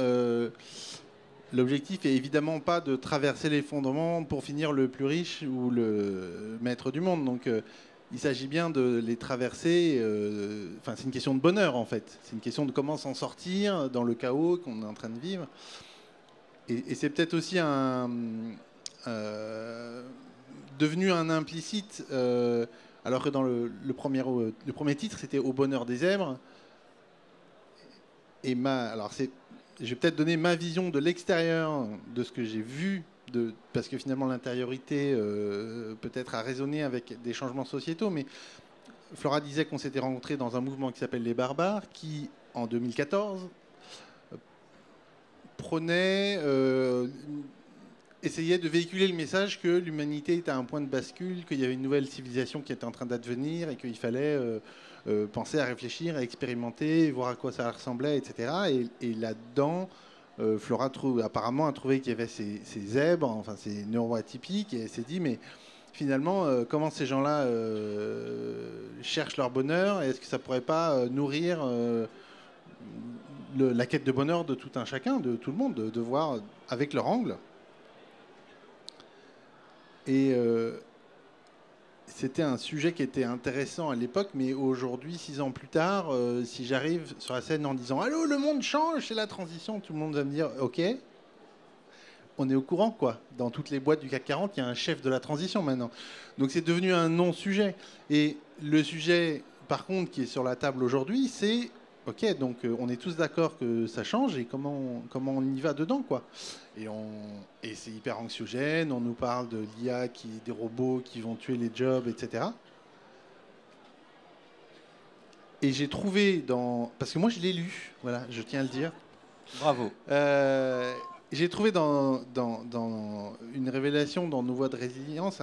B: L'objectif est évidemment pas de traverser l'effondrement pour finir le plus riche ou le maître du monde. Donc il s'agit bien de les traverser. Enfin, c'est une question de bonheur en fait. C'est une question de comment s'en sortir dans le chaos qu'on est en train de vivre. Et c'est peut-être aussi devenu un implicite. Alors que dans le premier titre, c'était Au bonheur des zèbres. Et je vais peut-être donner ma vision de l'extérieur de ce que j'ai vu, parce que finalement l'intériorité peut-être a résonné avec des changements sociétaux. Mais Flora disait qu'on s'était rencontrés dans un mouvement qui s'appelle Les Barbares, qui en 2014 essayait de véhiculer le message que l'humanité était à un point de bascule, qu'il y avait une nouvelle civilisation qui était en train d'advenir et qu'il fallait penser à réfléchir, à expérimenter, voir à quoi ça ressemblait, etc. Et là-dedans, Flora apparemment a trouvé qu'il y avait ces zèbres, enfin ces neuroatypiques, et elle s'est dit, mais finalement, comment ces gens-là cherchent leur bonheur, et est-ce que ça pourrait pas nourrir la quête de bonheur de tout un chacun, de tout le monde, de voir avec leur angle. Et c'était un sujet qui était intéressant à l'époque, mais aujourd'hui, 6 ans plus tard, si j'arrive sur la scène en disant « Allô, le monde change, c'est la transition », tout le monde va me dire « Ok, on est au courant, quoi. Dans toutes les boîtes du CAC 40, il y a un chef de la transition maintenant. » Donc c'est devenu un non-sujet. Et le sujet, par contre, qui est sur la table aujourd'hui, c'est « Ok, donc on est tous d'accord que ça change, et comment on y va dedans, quoi. » Et c'est hyper anxiogène, on nous parle de l'IA, des robots qui vont tuer les jobs, etc. Et j'ai trouvé parce que moi je l'ai lu, voilà, je tiens à le dire.
C: Bravo.
B: J'ai trouvé dans une révélation dans Nos voies de résilience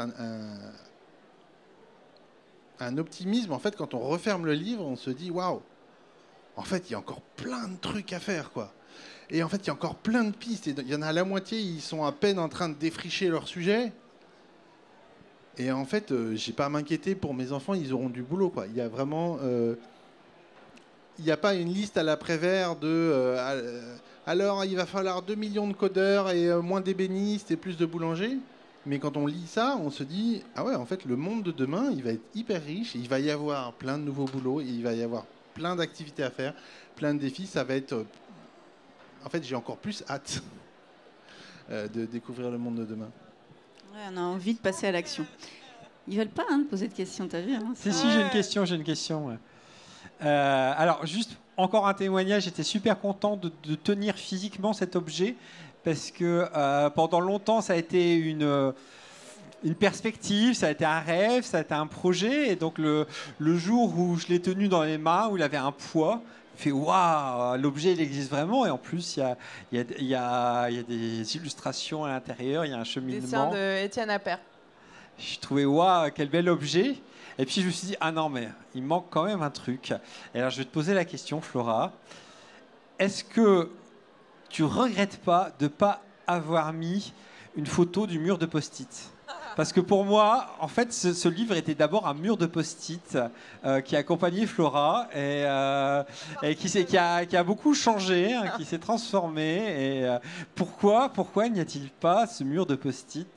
B: un optimisme. En fait, quand on referme le livre, on se dit waouh, en fait il y a encore plein de trucs à faire, quoi. Et en fait, il y a encore plein de pistes. Et il y en a la moitié, ils sont à peine en train de défricher leur sujet. Et en fait, j'ai pas à m'inquiéter pour mes enfants, ils auront du boulot, quoi. Il y a vraiment... il n'y a pas une liste à la Prévert de... alors, il va falloir 2 millions de codeurs et moins d'ébénistes et plus de boulangers. Mais quand on lit ça, on se dit, ah ouais, en fait, le monde de demain, il va être hyper riche. Et il va y avoir plein de nouveaux boulots. Et il va y avoir plein d'activités à faire, plein de défis. Ça va être... En fait, j'ai encore plus hâte de découvrir le monde de demain.
A: Ouais, on a envie de passer à l'action. Ils veulent pas de poser de questions, t'as vu, hein,
C: Si, j'ai une question. Ouais. Alors, juste encore un témoignage. J'étais super content de tenir physiquement cet objet, parce que pendant longtemps, ça a été une perspective, ça a été un rêve, ça a été un projet. Et donc le jour où je l'ai tenu dans les mains, où il avait un poids, je fait waouh, l'objet il existe vraiment. Et en plus il y a des illustrations à l'intérieur, il y a un cheminement.
D: Dessin de Étienne Appert.
C: Je trouvais waouh, quel bel objet. Et puis je me suis dit ah non mais il manque quand même un truc. Et alors je vais te poser la question, Flora. Est-ce que tu regrettes pas de pas avoir mis une photo du mur de post-it? Parce que pour moi, en fait, ce livre était d'abord un mur de post-it qui accompagnait Flora et qui a beaucoup changé, hein, qui s'est transformé. Et pourquoi n'y a-t-il pas ce mur de post-it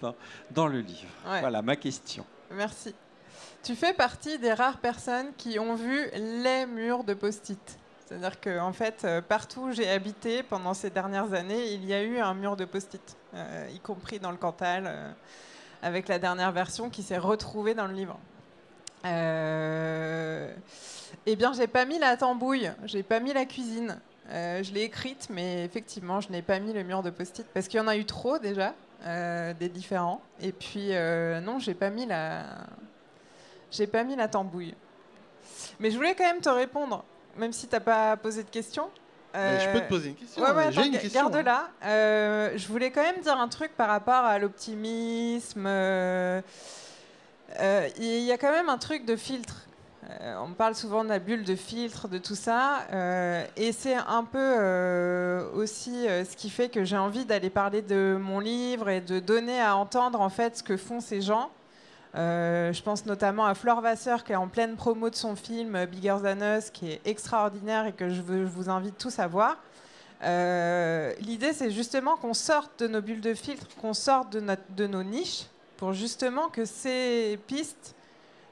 C: dans le livre?
D: Ouais.
C: Voilà ma question.
D: Merci. Tu fais partie des rares personnes qui ont vu les murs de post-it. C'est-à-dire qu'en fait, partout où j'ai habité pendant ces dernières années, il y a eu un mur de post-it, y compris dans le Cantal, avec la dernière version qui s'est retrouvée dans le livre. Eh bien, j'ai pas mis la tambouille, j'ai pas mis la cuisine. Je l'ai écrite, mais effectivement, je n'ai pas mis le mur de post-it parce qu'il y en a eu trop déjà, des différents. Et puis, non, j'ai pas mis la tambouille. Mais je voulais quand même te répondre. Même si tu n'as pas posé de questions.
B: Je peux te poser une question.
D: Ouais,
B: J'ai une question.
D: Garde-la. Je voulais quand même dire un truc par rapport à l'optimisme. Il y a quand même un truc de filtre. On parle souvent de la bulle de filtre, de tout ça. Et c'est un peu aussi ce qui fait que j'ai envie d'aller parler de mon livre et de donner à entendre en fait ce que font ces gens. Je pense notamment à Flore Vasseur qui est en pleine promo de son film Bigger Than Us, qui est extraordinaire et que je vous invite tous à voir. L'idée, c'est justement qu'on sorte de nos bulles de filtre, qu'on sorte de nos niches, pour justement que ces pistes,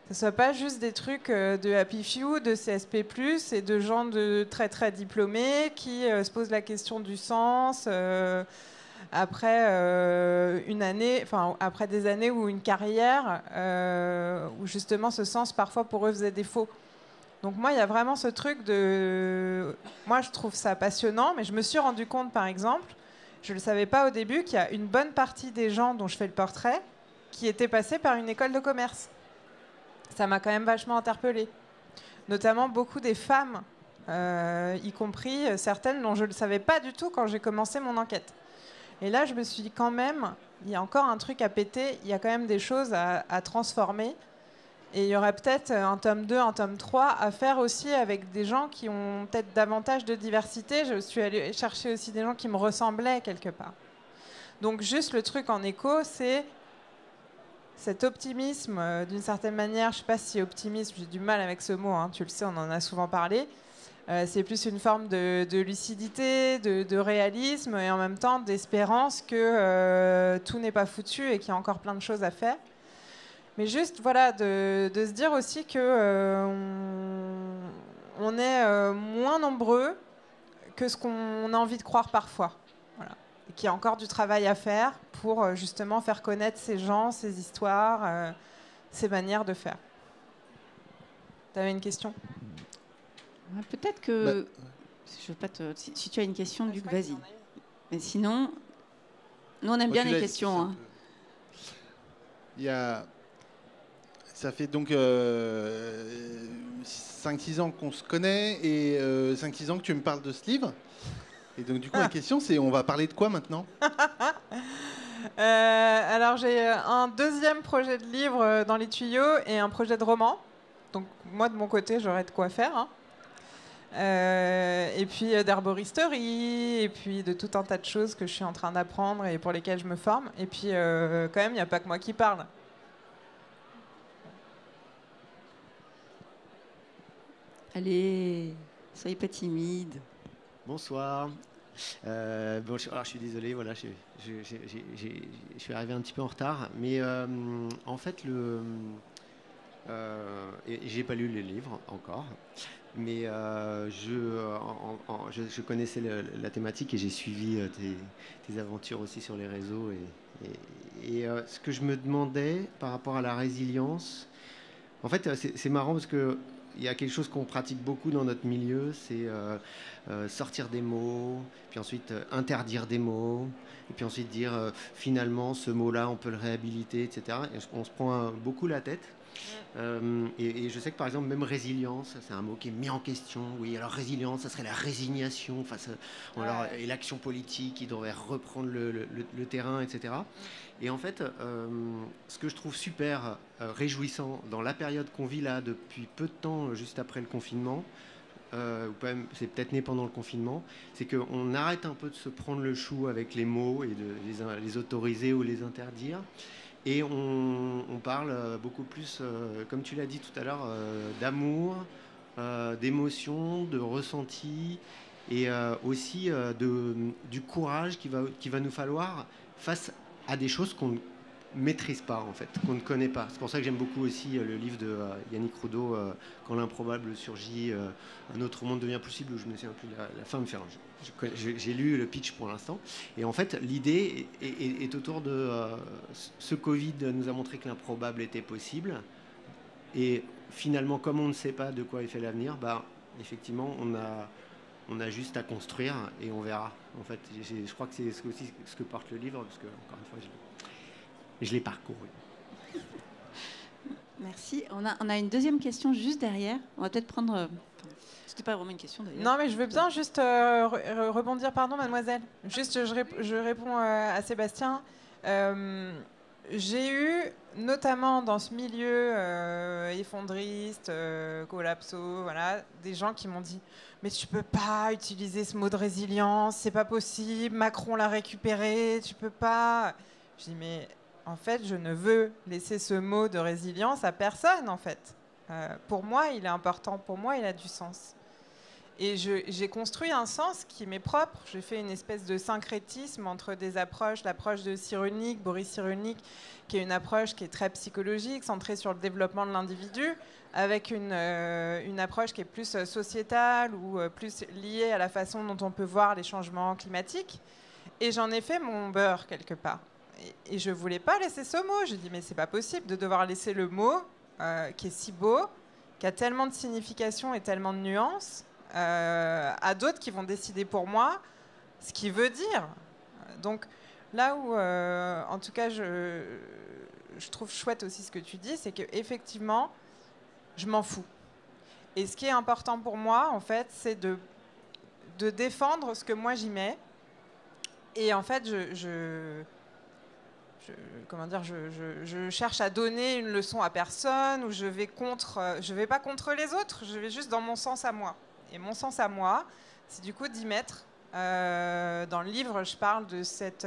D: ce ne soient pas juste des trucs de Happy Few, de CSP+, et de gens de très très diplômés qui se posent la question du sens. Après après des années ou une carrière où justement ce sens parfois pour eux faisait défaut. Donc moi il y a vraiment ce truc de... Moi je trouve ça passionnant, mais je me suis rendu compte par exemple, je ne le savais pas au début, qu'il y a une bonne partie des gens dont je fais le portrait qui étaient passés par une école de commerce. Ça m'a quand même vachement interpellée. Notamment beaucoup des femmes, y compris certaines dont je ne le savais pas du tout quand j'ai commencé mon enquête. Et là, je me suis dit quand même, il y a encore un truc à péter, il y a quand même des choses à transformer. Et il y aurait peut-être un tome 2, un tome 3 à faire aussi avec des gens qui ont peut-être davantage de diversité. Je suis allée chercher aussi des gens qui me ressemblaient quelque part. Donc juste le truc en écho, c'est cet optimisme, d'une certaine manière. Je ne sais pas si optimisme, j'ai du mal avec ce mot, hein, tu le sais, on en a souvent parlé. C'est plus une forme de lucidité, de réalisme et en même temps d'espérance que tout n'est pas foutu et qu'il y a encore plein de choses à faire. Mais juste voilà, de se dire aussi que on est moins nombreux que ce qu'on a envie de croire parfois. Voilà. Et qu'il y a encore du travail à faire pour justement faire connaître ces gens, ces histoires, ces manières de faire. Tu avais une question ?
A: Peut-être que... je veux pas si tu as une question, Luc, vas-y. Mais sinon, nous, on aime bien les questions. Hein.
B: Ça fait donc 5-6 ans qu'on se connaît et 5-6 ans que tu me parles de ce livre. Et donc, du coup, la question, c'est on va parler de quoi maintenant ?
D: Alors, j'ai un deuxième projet de livre dans les tuyaux et un projet de roman. Donc, moi, de mon côté, j'aurais de quoi faire. Hein. Et puis d'herboristerie, et puis de tout un tas de choses que je suis en train d'apprendre et pour lesquelles je me forme. Et puis, quand même, il n'y a pas que moi qui parle.
A: Allez, soyez pas timide.
E: Bonsoir. Alors, je suis désolé, voilà, je suis arrivé un petit peu en retard. Mais en fait, j'ai pas lu le livre encore. Mais je connaissais la thématique et j'ai suivi tes aventures aussi sur les réseaux. Et ce que je me demandais par rapport à la résilience, en fait, c'est marrant parce que il y a quelque chose qu'on pratique beaucoup dans notre milieu, c'est sortir des mots, puis ensuite interdire des mots, et puis ensuite dire finalement ce mot-là on peut le réhabiliter, etc. Et on se prend beaucoup la tête. Et je sais que par exemple même résilience, c'est un mot qui est mis en question. Oui, alors résilience, ça serait la résignation face à, et l'action politique qui devrait reprendre le terrain, etc. Et en fait, ce que je trouve super réjouissant dans la période qu'on vit là depuis peu de temps, juste après le confinement, ou même c'est peut-être né pendant le confinement, c'est qu'on arrête un peu de se prendre le chou avec les mots et de les autoriser ou les interdire. Et on parle beaucoup plus, comme tu l'as dit tout à l'heure, d'amour, d'émotion, de ressenti, et aussi du courage qu'il va nous falloir face à des choses qu'on ne maîtrise pas, en fait, qu'on ne connaît pas. C'est pour ça que j'aime beaucoup aussi le livre de Yannick Roudot, Quand l'improbable surgit, un autre monde devient possible, où je ne me souviens plus la fin me fait. J'ai lu le pitch pour l'instant. Et en fait, l'idée est autour de ce Covid nous a montré que l'improbable était possible. Et finalement, comme on ne sait pas de quoi est fait l'avenir, bah, effectivement, on a juste à construire et on verra. En fait, je crois que c'est aussi ce que porte le livre, parce que, encore une fois, je l'ai parcouru.
A: Merci. On a une deuxième question juste derrière. On va peut-être prendre... C'était pas vraiment une question d'ailleurs.
D: Non, mais je veux bien juste rebondir. Pardon, mademoiselle. Juste, je réponds à Sébastien. J'ai eu, notamment dans ce milieu effondriste, collapso, voilà, des gens qui m'ont dit « Mais tu peux pas utiliser ce mot de résilience, c'est pas possible, Macron l'a récupéré, tu peux pas... » Je dis « Mais en fait, je ne veux laisser ce mot de résilience à personne, en fait. Pour moi, il est important, pour moi, il a du sens. » Et j'ai construit un sens qui m'est propre. J'ai fait une espèce de syncrétisme entre des approches, l'approche de Cyrulnik, Boris Cyrulnik, qui est une approche qui est très psychologique, centrée sur le développement de l'individu, avec une approche qui est plus sociétale ou plus liée à la façon dont on peut voir les changements climatiques. Et j'en ai fait mon beurre quelque part. Et je ne voulais pas laisser ce mot. Je dis mais c'est pas possible de devoir laisser le mot qui est si beau, qui a tellement de signification et tellement de nuances, à d'autres qui vont décider pour moi ce qu'il veut dire. Donc là où, en tout cas, je trouve chouette aussi ce que tu dis, c'est qu'effectivement, je m'en fous. Et ce qui est important pour moi, en fait, c'est de défendre ce que moi j'y mets. Et en fait, comment dire, je cherche à donner une leçon à personne, ou je vais pas contre les autres, je vais juste dans mon sens à moi. Et mon sens à moi, c'est du coup d'y mettre. Dans le livre, je parle de cette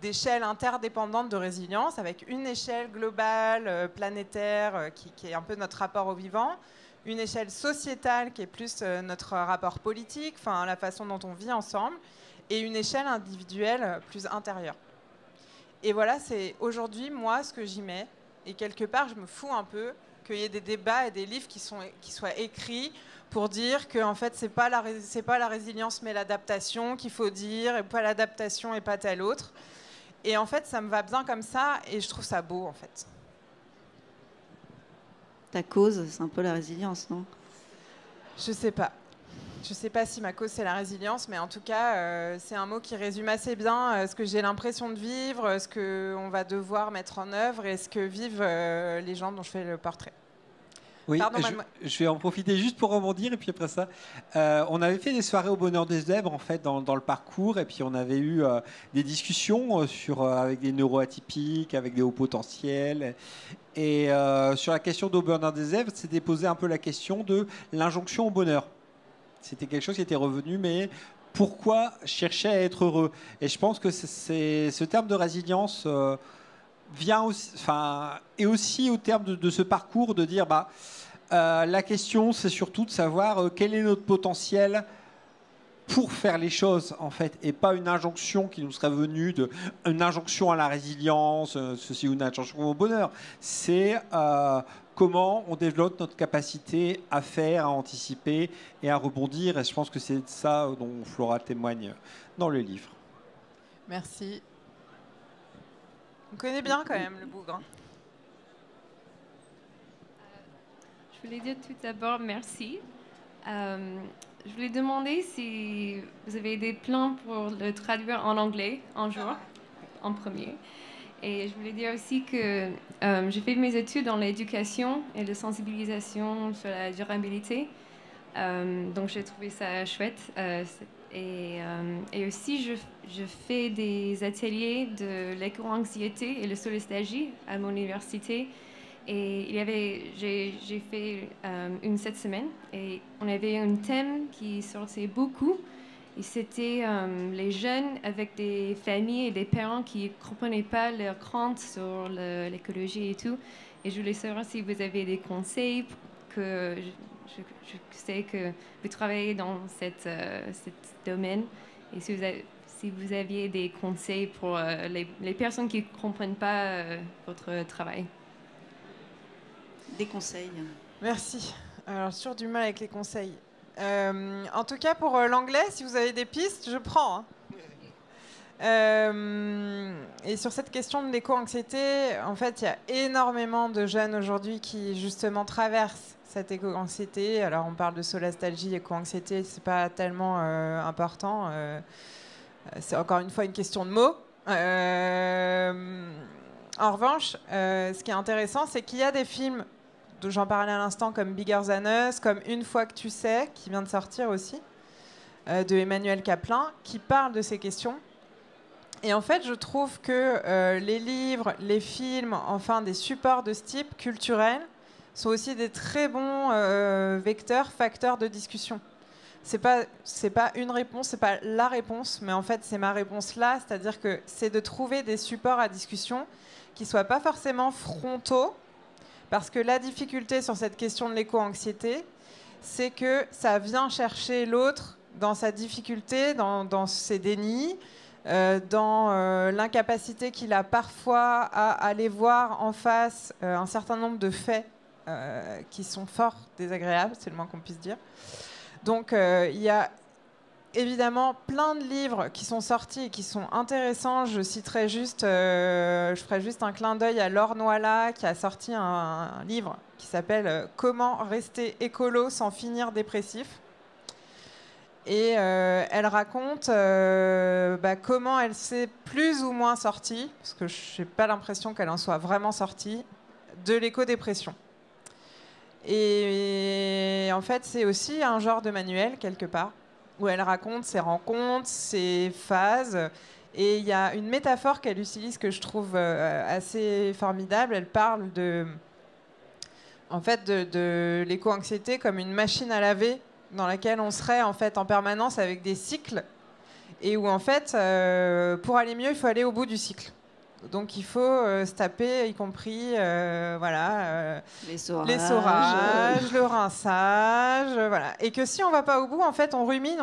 D: d'échelle interdépendante de résilience, avec une échelle globale, planétaire, qui est un peu notre rapport au vivant, une échelle sociétale qui est plus notre rapport politique, enfin la façon dont on vit ensemble, et une échelle individuelle plus intérieure. Et voilà, c'est aujourd'hui, moi, ce que j'y mets. Et quelque part, je me fous un peu qu'il y ait des débats et des livres qui soient écrits pour dire que en fait, c'est pas la résilience, mais l'adaptation qu'il faut dire, et pas l'adaptation et pas tel autre. Et en fait, ça me va bien comme ça, et je trouve ça beau, en fait.
A: Ta cause, c'est un peu la résilience, non ?
D: Je sais pas. Je ne sais pas si ma cause, c'est la résilience, mais en tout cas, c'est un mot qui résume assez bien ce que j'ai l'impression de vivre, ce qu'on va devoir mettre en œuvre et ce que vivent les gens dont je fais le portrait.
C: Oui,
D: pardon,
C: je vais en profiter juste pour rebondir, et puis après ça, on avait fait des soirées au Bonheur des Zèbres, en fait, dans le parcours, et puis on avait eu des discussions avec des neuroatypiques, avec des hauts potentiels. Et sur la question d'au Bonheur des Zèbres, c'était posé un peu la question de l'injonction au bonheur. C'était quelque chose qui était revenu, mais pourquoi chercher à être heureux ? Et je pense que ce terme de résilience vient aussi, et aussi au terme de ce parcours de dire la question, c'est surtout de savoir quel est notre potentiel pour faire les choses, en fait, et pas une injonction qui nous serait venue une injonction à la résilience, ceci ou une injonction au bonheur. C'est comment on développe notre capacité à faire, à anticiper et à rebondir. Et je pense que c'est de ça dont Flora témoigne dans le livre.
D: Merci. On connaît bien quand même le bougre.
F: Je voulais dire tout d'abord merci. Je voulais demander si vous avez des plans pour le traduire en anglais un jour, en premier. Et je voulais dire aussi que j'ai fait mes études dans l'éducation et la sensibilisation sur la durabilité. Donc j'ai trouvé ça chouette. Et aussi, je fais des ateliers de l'éco-anxiété et la solastalgie à mon université. Et j'ai fait une cette semaine et on avait un thème qui sortait beaucoup. Et c'était les jeunes avec des familles et des parents qui ne comprenaient pas leurs craintes sur l'écologie et tout. Et je voulais savoir si vous avez des conseils, que je sais que vous travaillez dans ce domaine. Et si vous aviez des conseils pour les personnes qui ne comprennent pas votre travail.
A: Des conseils.
D: Merci. Alors, sur du mal avec les conseils. En tout cas, pour l'anglais, si vous avez des pistes, je prends. Et sur cette question de l'éco-anxiété, en fait, il y a énormément de jeunes aujourd'hui qui, justement, traversent cette éco-anxiété. Alors, on parle de solastalgie, éco-anxiété, c'est pas tellement important. C'est encore une fois une question de mots. En revanche, ce qui est intéressant, c'est qu'il y a des films, j'en parlais à l'instant, comme Bigger Than Us, comme Une fois que tu sais, qui vient de sortir aussi, de Emmanuel Kaplan, qui parle de ces questions. Et en fait, je trouve que les livres, les films, enfin des supports de ce type culturels, sont aussi des très bons facteurs de discussion. C'est pas une réponse, c'est pas la réponse, mais en fait, c'est ma réponse là, c'est-à-dire que c'est de trouver des supports à discussion qui soient pas forcément frontaux, parce que la difficulté sur cette question de l'éco-anxiété, c'est que ça vient chercher l'autre dans sa difficulté, dans ses dénis, dans l'incapacité qu'il a parfois à aller voir en face un certain nombre de faits qui sont fort désagréables, c'est le moins qu'on puisse dire. Donc il y a évidemment plein de livres qui sont sortis et qui sont intéressants. Je citerai juste, je ferai juste un clin d'œil à Laure Noila qui a sorti un livre qui s'appelle Comment rester écolo sans finir dépressif. Et elle raconte comment elle s'est plus ou moins sortie, parce que je n'ai pas l'impression qu'elle en soit vraiment sortie, de l'éco-dépression. Et en fait, c'est aussi un genre de manuel, quelque part, où elle raconte ses rencontres, ses phases. Et il y a une métaphore qu'elle utilise que je trouve assez formidable. Elle parle de l'éco-anxiété comme une machine à laver dans laquelle on serait en fait en permanence avec des cycles et où en fait pour aller mieux il faut aller au bout du cycle, donc il faut se taper y compris les saurages, le rinçage, voilà, et que si on va pas au bout en fait on rumine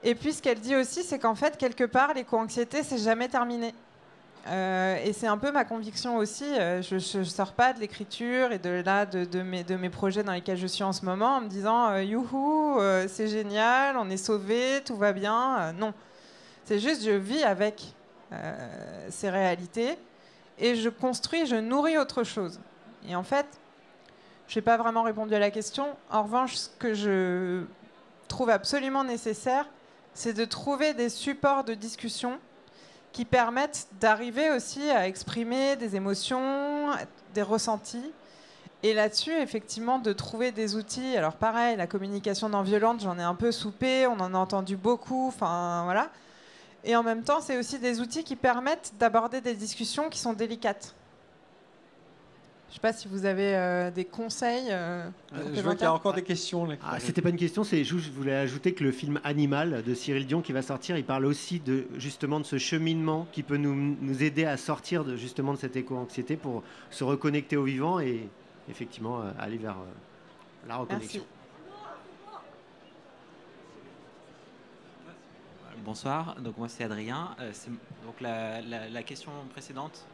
D: et puis ce qu'elle dit aussi c'est qu'en fait quelque part l'éco-anxiété c'est jamais terminé. Et c'est un peu ma conviction aussi. Je ne sors pas de l'écriture et de mes projets dans lesquels je suis en ce moment en me disant youhou, c'est génial, on est sauvés, tout va bien. Non. C'est juste je vis avec ces réalités et je construis, je nourris autre chose. Et en fait, je n'ai pas vraiment répondu à la question. En revanche, ce que je trouve absolument nécessaire, c'est de trouver des supports de discussion qui permettent d'arriver aussi à exprimer des émotions, des ressentis. Et là-dessus, effectivement, de trouver des outils. Alors pareil, la communication non violente, j'en ai un peu soupé, on en a entendu beaucoup, enfin voilà. Et en même temps, c'est aussi des outils qui permettent d'aborder des discussions qui sont délicates. Je ne sais pas si vous avez des conseils.
C: Je vois qu'il y a encore des questions.
E: C'était pas une question, c'est juste je voulais ajouter que le film Animal de Cyril Dion qui va sortir, il parle aussi justement de ce cheminement qui peut nous aider à sortir justement de cette éco-anxiété pour se reconnecter au vivant et effectivement aller vers la reconnexion.
D: Merci.
G: Bonsoir, donc moi c'est Adrien. Donc la question précédente,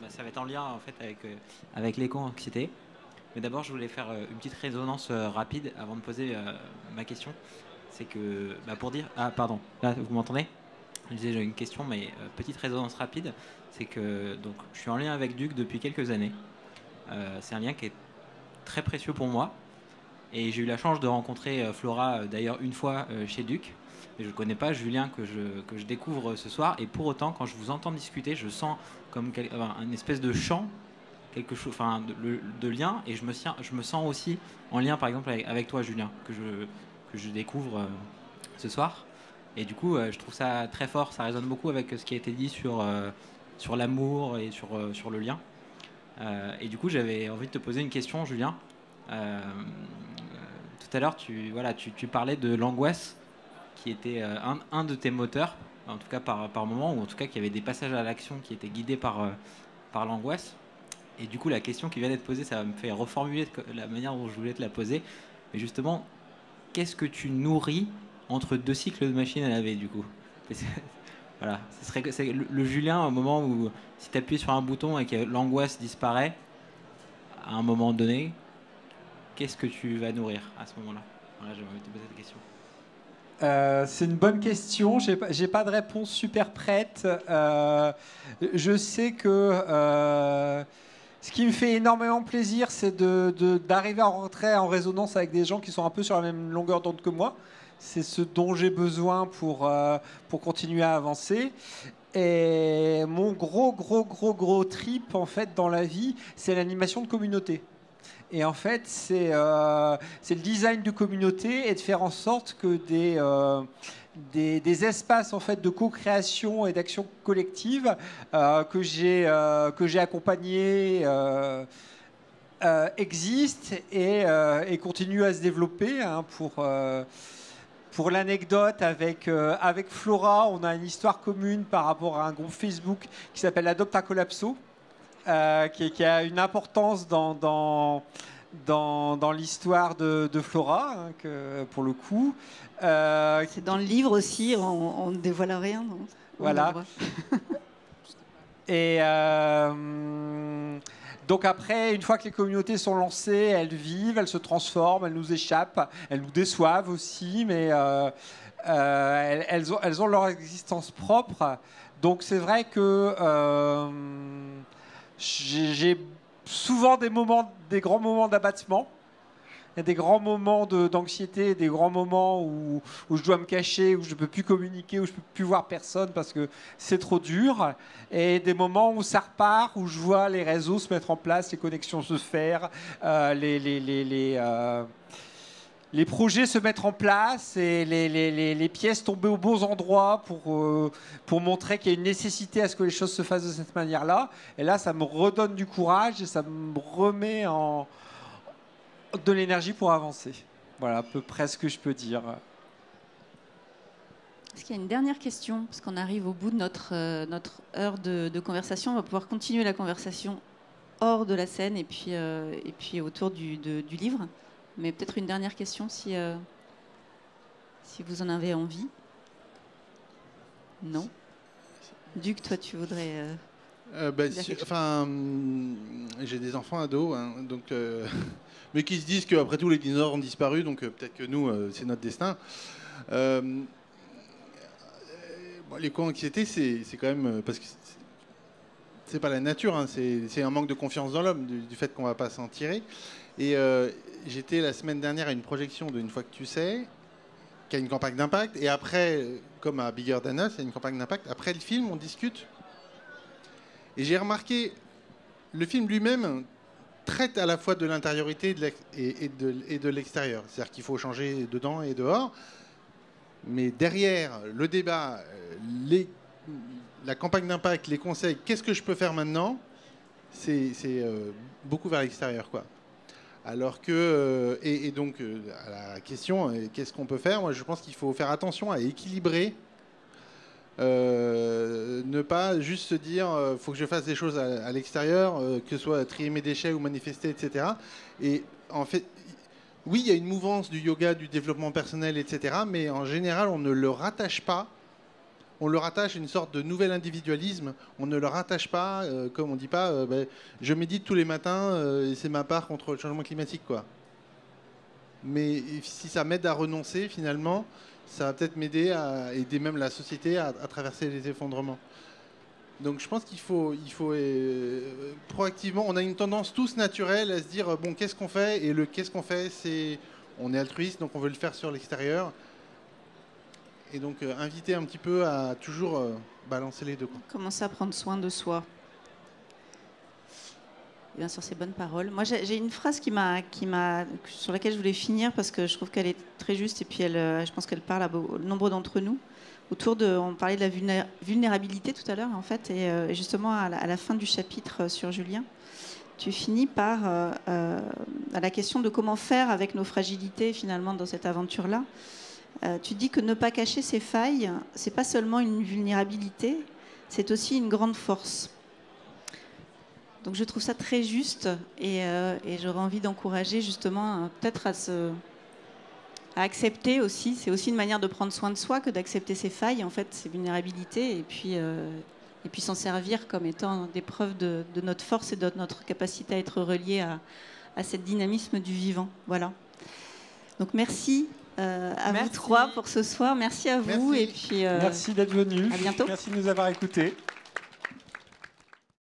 G: ça va être en lien en fait avec l'éco-anxiété. Mais d'abord je voulais faire une petite résonance rapide avant de poser ma question. C'est que pour dire pardon, là vous m'entendez? Je disais j'ai une question mais petite résonance rapide. C'est que donc je suis en lien avec Duc depuis quelques années. c'est un lien qui est très précieux pour moi. Et j'ai eu la chance de rencontrer Flora, d'ailleurs, une fois chez Duc. Mais je ne connais pas Julien que je découvre ce soir. Et pour autant, quand je vous entends discuter, je sens comme une espèce de chant, quelque chose, enfin, de lien. Et je me sens aussi en lien, par exemple, avec toi, Julien, que je découvre ce soir. Et du coup, je trouve ça très fort. Ça résonne beaucoup avec ce qui a été dit sur l'amour et sur le lien. Et du coup, j'avais envie de te poser une question, Julien. Tout à l'heure, tu parlais de l'angoisse qui était un de tes moteurs, en tout cas par moment, ou en tout cas qu'il y avait des passages à l'action qui étaient guidés par l'angoisse. Et du coup, la question qui vient d'être posée, ça me fait reformuler la manière dont je voulais te la poser. Mais justement, qu'est-ce que tu nourris entre 2 cycles de machine à laver, du coup? Voilà, c'est le Julien, au moment où, si tu appuies sur un bouton et que l'angoisse disparaît, à un moment donné, qu'est-ce que tu vas nourrir à ce moment-là? Voilà, j'avais envie de te poser cette question.
C: C'est une bonne question. J'ai pas de réponse super prête. Je sais que ce qui me fait énormément plaisir, c'est d'arriver à rentrer en résonance avec des gens qui sont un peu sur la même longueur d'onde que moi. C'est ce dont j'ai besoin pour continuer à avancer. Et mon gros trip en fait dans la vie, c'est l'animation de communauté. Et en fait, c'est le design de communauté et de faire en sorte que des espaces en fait de co-création et d'action collective que j'ai accompagnés existent et continuent à se développer. Hein, pour l'anecdote, avec Flora, on a une histoire commune par rapport à un groupe Facebook qui s'appelle Adopte un Collapso. Qui a une importance dans l'histoire de Flora, hein, pour le coup.
A: C'est dans le livre aussi, on ne dévoile rien. Non,
C: voilà. Et donc après, une fois que les communautés sont lancées, elles vivent, elles se transforment, elles nous échappent, elles nous déçoivent aussi, mais elles ont leur existence propre. Donc c'est vrai que j'ai souvent des grands moments d'abattement. Il y a des grands moments d'anxiété, des grands moments où je dois me cacher, où je ne peux plus communiquer, où je ne peux plus voir personne parce que c'est trop dur. Et des moments où ça repart, où je vois les réseaux se mettre en place, les connexions se faire, les projets se mettre en place et les pièces tomber aux bons endroits pour montrer qu'il y a une nécessité à ce que les choses se fassent de cette manière-là. Et là, ça me redonne du courage et ça me remet de l'énergie pour avancer. Voilà à peu près ce que je peux dire.
A: Est-ce qu'il y a une dernière question? Parce qu'on arrive au bout de notre heure de conversation. On va pouvoir continuer la conversation hors de la scène et puis autour du livre. Mais peut-être une dernière question si vous en avez envie. Non. Duc, toi, tu voudrais...
B: j'ai des enfants ados, hein, donc, mais qui se disent qu'après tout, les dinosaures ont disparu, donc peut-être que nous, c'est notre destin. L'éco-anxiété, c'est quand même... parce que c'est pas la nature, hein, c'est un manque de confiance dans l'homme, du fait qu'on va pas s'en tirer. Et j'étais la semaine dernière à une projection de Une fois que tu sais, qui a une campagne d'impact. Et après, comme à Bigger Than Us, il y a une campagne d'impact. Après le film, on discute. Et j'ai remarqué, le film lui-même traite à la fois de l'intériorité et de l'extérieur. C'est-à-dire qu'il faut changer dedans et dehors. Mais derrière le débat, la campagne d'impact, les conseils, qu'est-ce que je peux faire maintenant, c'est beaucoup vers l'extérieur, quoi. Alors que, et donc, à la question, qu'est-ce qu'on peut faire? Moi, je pense qu'il faut faire attention à équilibrer. Ne pas juste se dire faut que je fasse des choses à l'extérieur, que ce soit trier mes déchets ou manifester, etc. Et en fait, oui, il y a une mouvance du yoga, du développement personnel, etc. Mais en général, on ne le rattache pas. On le rattache à une sorte de nouvel individualisme. On ne le rattache pas, comme on ne dit pas, je médite tous les matins et c'est ma part contre le changement climatique, quoi. Mais si ça m'aide à renoncer, finalement, ça va peut-être m'aider à aider même la société à traverser les effondrements. Donc je pense qu'il faut proactivement, on a une tendance tous naturelle à se dire bon, qu'est-ce qu'on fait, et le qu'est-ce qu'on fait, c'est on est altruiste, donc on veut le faire sur l'extérieur, et donc inviter un petit peu à toujours balancer les deux, quoi.
A: Commencer à prendre soin de soi. Et bien sur ces bonnes paroles. Moi, j'ai une phrase sur laquelle je voulais finir parce que je trouve qu'elle est très juste et puis je pense qu'elle parle à nombre d'entre nous. On parlait de la vulnérabilité tout à l'heure, en fait, et justement à la fin du chapitre sur Julien, tu finis par à la question de comment faire avec nos fragilités finalement dans cette aventure-là. Tu dis que ne pas cacher ses failles, c'est pas seulement une vulnérabilité, c'est aussi une grande force. Donc je trouve ça très juste et j'aurais envie d'encourager justement peut-être à accepter aussi. C'est aussi une manière de prendre soin de soi que d'accepter ses failles, en fait, ses vulnérabilités, et puis s'en servir comme étant des preuves de notre force et de notre capacité à être relié à cette dynamisme du vivant. Voilà. Donc merci à vous trois pour ce soir. Merci à vous.
B: Merci.
A: Et puis,
C: Merci d'être venu.
A: À bientôt.
C: Merci de nous avoir écoutés.